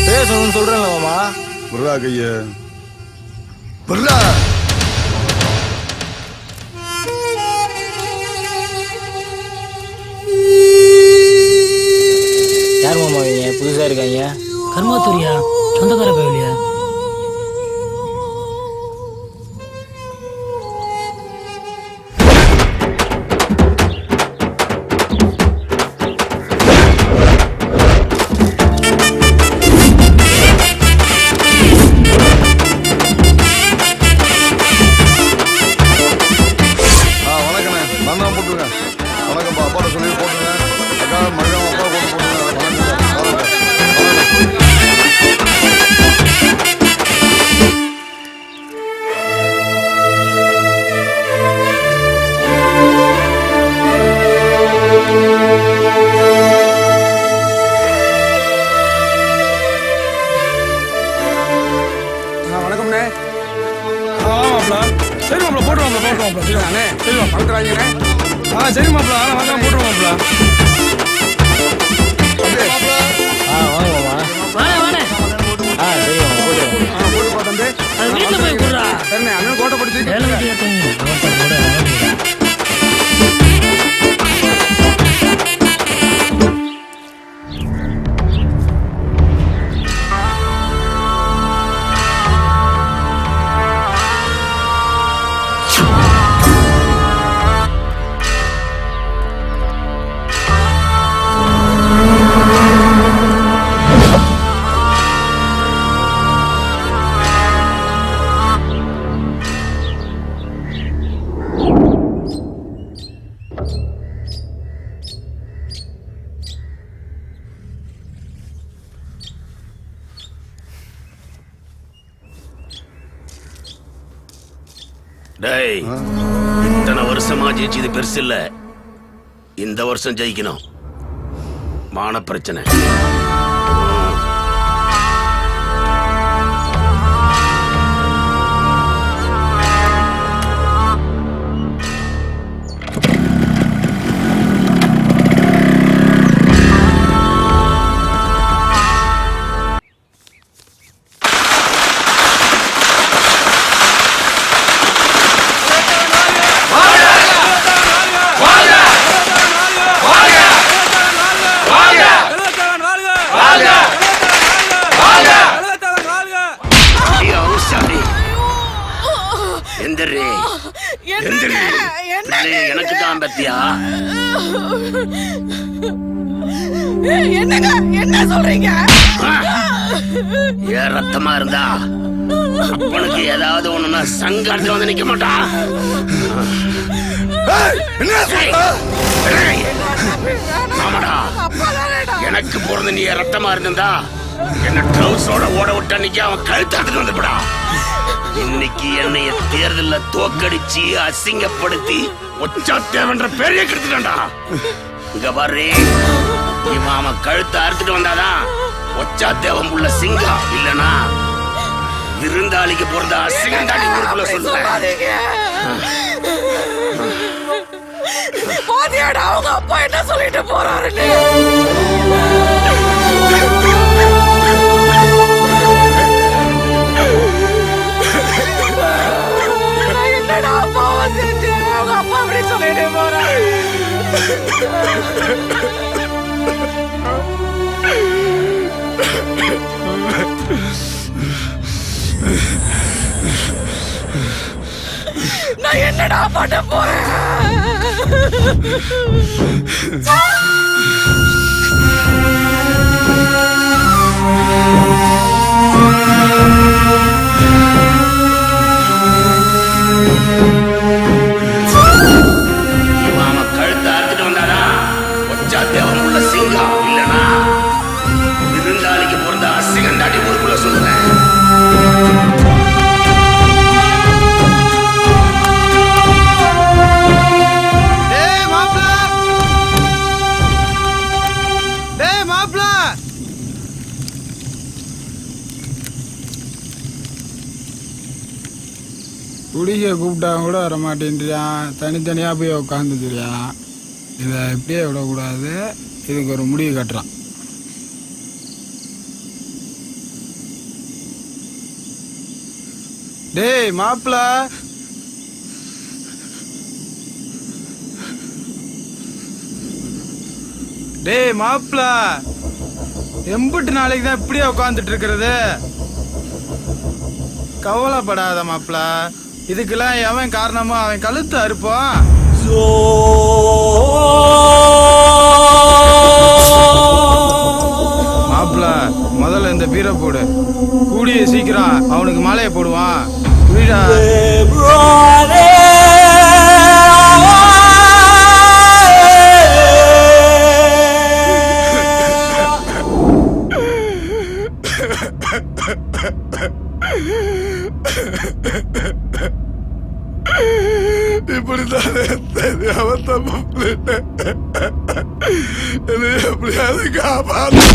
பேசணும்னு சொல்றேன்ல மாமா. புர்ரா கைய புர்ரா. யார் மாமா இவங்க புதுசா இருக்காங்க? கர்மாத்தூரியா? சொந்தக்கார பயலியா? சரி மாப்பிள, வாங்க போட்டுருவோம் மாப்பிள. வீட்டுல போய் கொடுறா. அண்ணன் கோட்டை படிச்சு டேய், இத்தனை வருஷமா ஜெயிச்சது பெருசு இல்ல, இந்த வருஷம் ஜெயிக்கணும். மான பிரச்சனை. வாழ்க! என்னங்க என்ன சொல்றீங்க? ஏன் ரத்தமா இருந்தா அப்பனுக்கு ஏதாவது ஒண்ணுன்னா சங்கடத்துல வந்து நிக்க மாட்டா. ஆமாடா, எனக்கு பிறந்த நீ ரத்தமா இருந்தா என்ன ட்ரவுஸோட ஓட விட்டா நிக்க அவன் கழுத்தாத்துட்டு வந்துப்படா. இன்னைக்கு என்னைய தேர்தல்ல தோக்கடிச்சு அசிங்கப்படுத்தி ஒச்சாத்தேவன்ற பெரிய கெடுத்துட்டான்டா. இங்க பாரு, இவன் அவன் கழுத்தை அறுத்துட்டு வந்தாதான் ஒச்சாத்தேவன் உள்ள சிங்கம், இல்லனா விருந்தாளிக்கு பிறந்த அசிங்கம் தாண்டி ஊருக்குள்ள சொல்லுவேன். அவங்க அப்பா என்ன சொல்லிட்டு போறாருன்னு என்னடா அப்பாவை செஞ்சு அவங்க அப்பா அப்படி சொல்லிட்டு போறாரு. நான் என்னடா பண்ண போறேன்? கழுத்தை அறுத்துட்டு வந்தாதான் ஒச்சாத்தேவன் உள்ள சிங்கம், இல்லனா விருந்தாளிக்கு பிறந்த அசிங்கம் தாண்டி ஊருக்குள்ள சொல்லுவேன். குடிக்க கூப்பிட்டாங்க கூட வர மாட்டேன்றியான், தனித்தனியாக போய் உட்காந்துக்கிறியான். இதை இப்படியே விடக்கூடாது, இதுக்கு ஒரு முடிவு கட்டுறான். டேய் மாப்பிள, டேய் மாப்பிள, எம்பிட்டு நாளைக்கு தான் இப்படியே உட்காந்துட்டு இருக்கிறது? கவலைப்படாத மாப்பிள, இதுக்கெல்லாம் எவன் காரணமோ அவன் கழுத்து அறுப்பான். மாப்பிள, முதல்ல இந்த பீரை போடு, கூடிய சீக்கிரம் அவனுக்கு மாலையை போடுவான். புரியுதா? இப்படித்தானே தெரியாம தப்பு பண்ணிட்டேன். என்னை எப்படியாவது காப்பாத்து.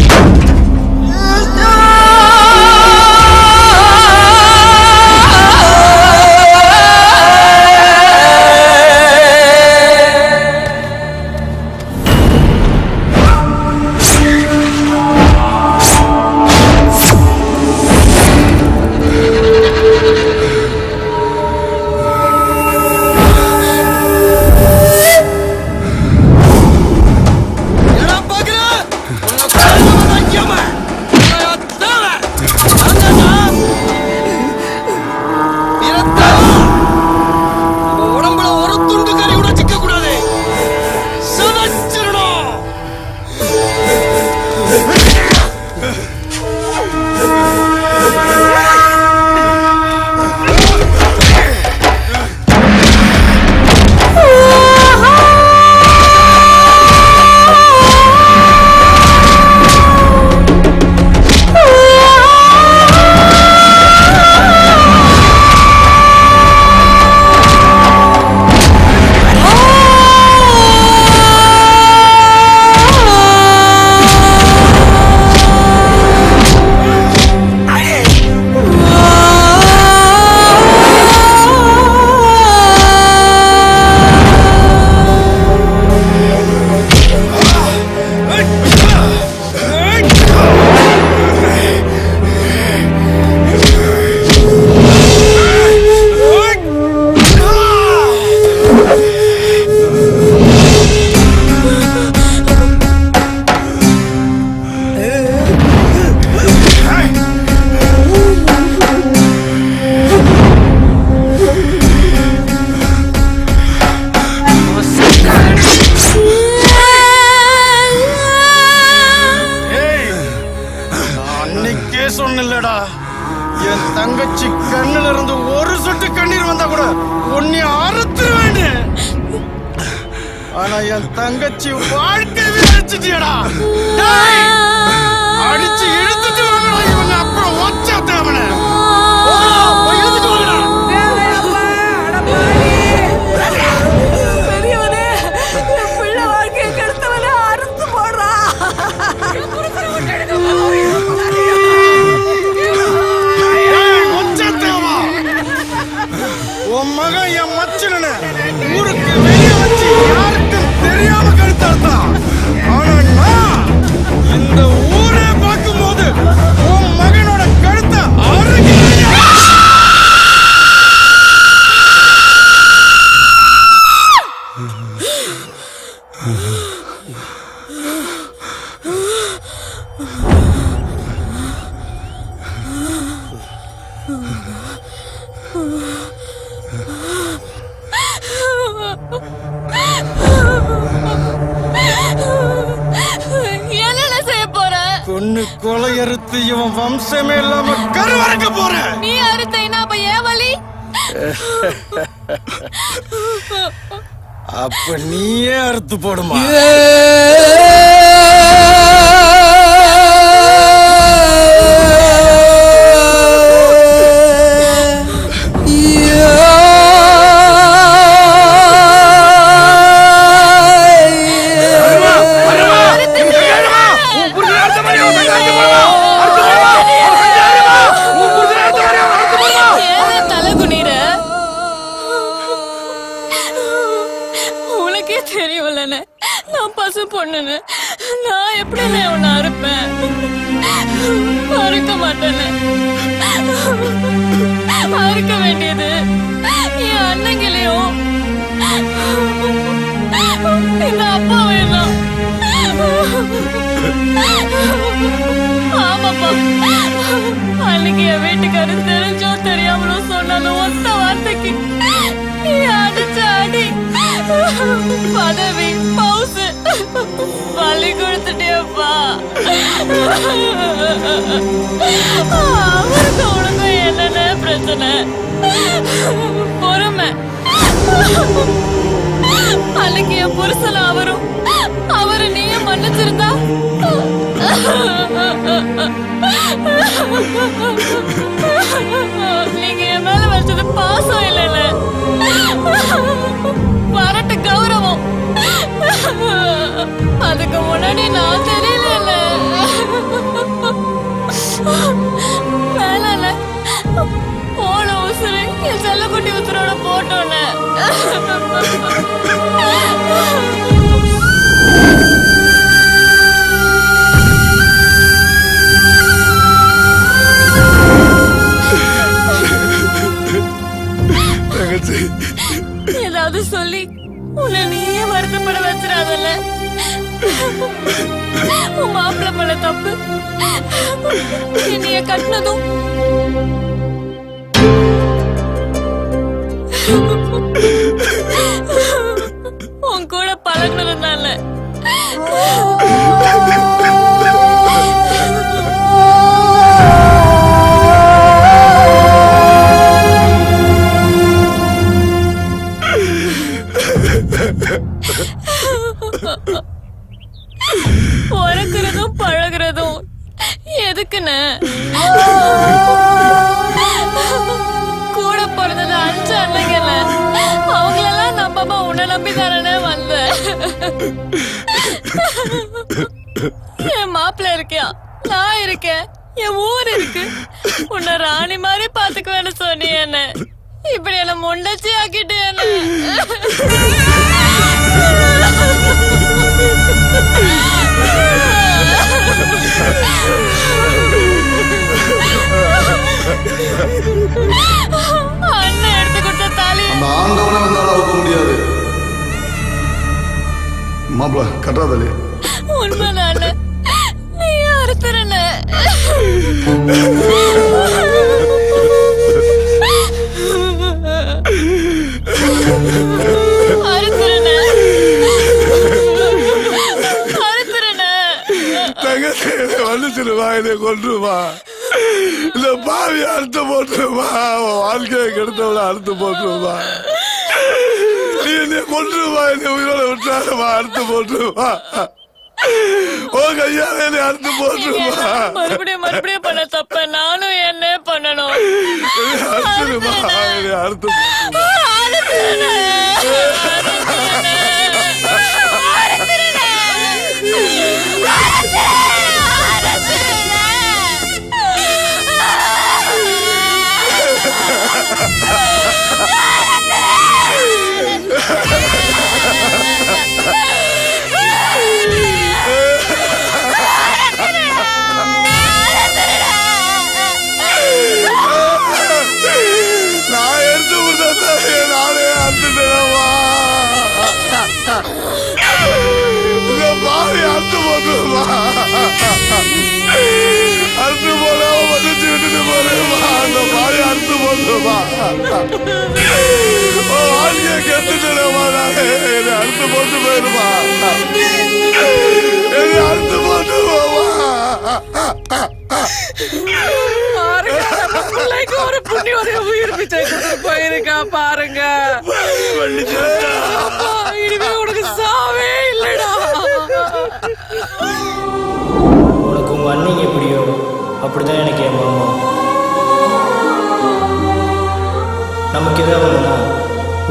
மகன் இல்லடா. என் தங்கச்சி கண்ணுல இருந்து ஒரு சொட்டு கண்ணீர் வந்தா கூட உன்னை அறுத்துருவேன். ஆனா என் தங்கச்சி வாழ்க்கையே அடிச்சிட்டியடா. அடிச்சு இழுத்துட்டு வாங்கடா இவங்க. அப்புறம் ஒச்சா தேவன இழுத்துட்டு வாங்கடா. பெரியவனே, என் பிள்ளை வாழ்க்கையை கெடுத்தவனே அறுத்து போடுறா. உன் மகன் என் மச்சனு ஊருக்கு வெளியே வச்சு யாருக்கும் தெரியாம கழுத்தான். ஆனா நான் இந்த ஊரே பார்க்கும் போது உன் மகனோட கழுத்தை அறுக்கிறேன். என்னென்ன செய்ய போற? கொன்னு கொலை அறுத்து இவன் வம்சமே இல்லாம கருவறுக்க போற. நீ அறுத்தேனா அப்ப ஏன் வலி? அப்ப நீயே அறுத்து போடுமா? நான் பசு பொண்ணுன்னு நான் எப்படி உன்னை அறுப்பேன்? அறுக்க மாட்டேன்னு. அறுக்க வேண்டியது என் அண்ணங்களையும் இந்த அப்பா வேணும். ஆமாப்பா, அன்னைக்கு என் வீட்டுக்காரு தெரிஞ்சோ தெரியாமலோ சொன்னாலும் ஒத்த வார்த்தைக்கு அடிச்ச அடி, பதவி, பவுசு பள்ளி கொடுத்துட்டேப்பா. அவருக்கு உனக்கு என்னென்ன பிரச்சனை? பொறுமை. அன்னைக்கு என் புருஷன் அவரு நீயும் மன்னிச்சிருந்தா நீங்க என் மேல வச்சது பாசம் இல்லைல்ல, வரட்டு கௌரவம். அதுக்கு முன்னாடி நான் தெரியல. மேல போன உசுறு என் செல்லக்குட்டி உசுரோட போட்டோன்னு ஏதாவது சொல்லி உன்னை நீயே வருத்தப்பட வச்சிடாதல்ல. உன் மாப்பிள்ளை பண்ண தப்பு. என்னைய கட்டினதும் உன் கூட பழகினதுனால. பிறக்கிறதும் பழகிறதும் எதுக்குன்னு? கூட பிறந்தது 5 அண்ணங்கல்ல, அவங்களெல்லாம் நம்பாம உன்னை நம்பி தானே வந்தேன். என் மாப்பிள்ள இருக்கியா, நான் இருக்கேன், என் ஊர் இருக்கு. உன்னை ராணி மாதிரி பாத்துக்குவேன்னு சொன்னி என்ன இப்படி என்ன முண்டச்சி ஆக்கிட்டு என்ன. அண்ணன் எடுத்து கொடுத்த தாலி அந்த ஆண்டவனை வந்தாலும் அவுக்க முடியாது. மாப்பிள கட்டாதலே உண்மைதான? நீ அறுத்துறன. வந்துருவா, இதை கொண்டுருவா. இந்த பாவி அறுத்து போட்டுருமா, வாழ்க்கையை கெடுத்தவள அறுத்து போட்டுருமா, நீ என்னை கொண்டுருமா, என்னை உயிரோட விட்டாருமா, அறுத்து போட்டுருமா, ஓ கையால என்னை அறுத்து போட்டுருமா. மறுபடியும் பண்ண தப்ப நானும் என்ன பண்ணணும்? அறுத்துருமா, என்னை அறுத்து நான் எடுத்து கொடுத்தா நானே அறுத்துட்டேனம்மா. இந்த பாவி அறுத்து போட்டுருமா, அறுத்து போடாம மன்னிச்சு விட்டுட்டு போறேம்மா. அந்த பாவி அறுத்து போட்டுருமா, வாழ்க்கையை கெடுத்துட்டேனம்மா. நானே என்னை அறுத்து போட்டு போயிருமா, என்னை அறுத்து போட்டு போவா. ஒரு புண்ணியோட உயிர் பிச்சை போயிருக்கா பாருங்க. இனிமே உனக்கு சாவே இல்லடா. உனக்கு உங்க அண்ணன் எப்படியோ அப்படிதான் எனக்கு என் மாமா. நமக்கு ஏதாவது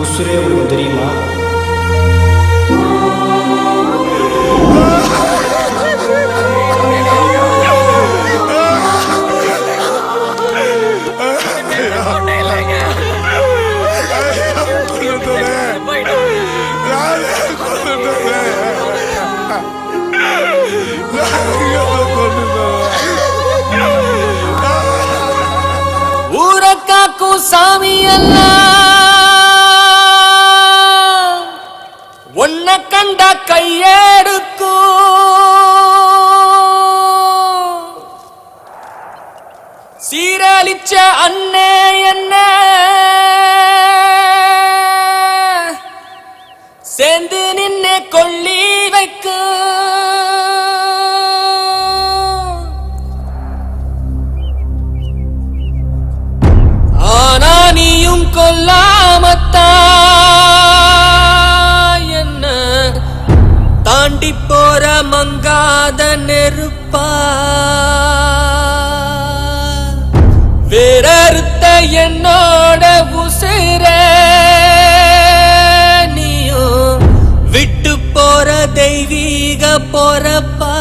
உசுரே உங்களுக்கு தெரியுமா? ஊரக்காக்கும் சாமி எல்லாம் உன்னை கண்டா கையெடுக்கும். சீரழிச்ச அண்ணே என்ன சேர்ந்து நின்னு கொள்ளி வைக்கும். ஆனா நீயும் கொல்லாமத்தா என்ன தாண்டி போற மங்காத நெருப்பா. வேறறுத்த என்னோட உசிர நீயும் விட்டு போற தெய்வீக பொறப்பா.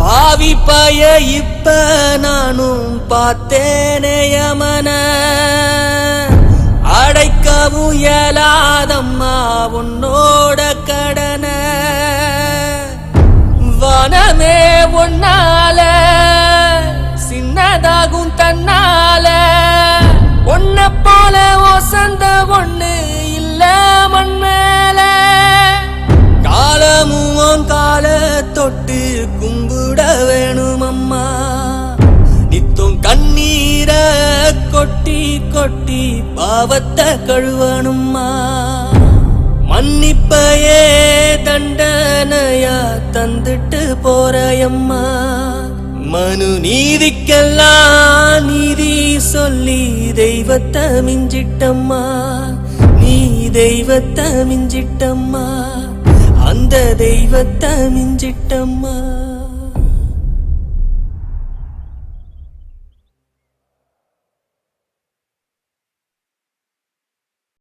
பாவி பய இப்ப நானும் பார்த்தேனே யமன அடைக்கவும் இயலாதம்மா உன்னோட கடன. வனமே ஒன்னால சின்னதாகும் தன்னால ஒன்ன போல ஒசந்த ஒண்ணு இல்ல மண்மேல. காலமும் கால தொட்டு கும்பிட வேணும் அம்மா. நித்தம் கண்ணீர கொட்டி கொட்டி பாவத்தை கழுவணும்மா. மன்னிப்பையே தண்டனையா தந்துட்டு போறயம்மா. மனு நீதிக்கெல்லாம் நீதி சொல்லி தெய்வத்தை மிஞ்சிட்டம்மா. நீ தெய்வத்தை மிஞ்சிட்டம்மா, அந்த தெய்வத்தை மிஞ்சிட்டம்மா.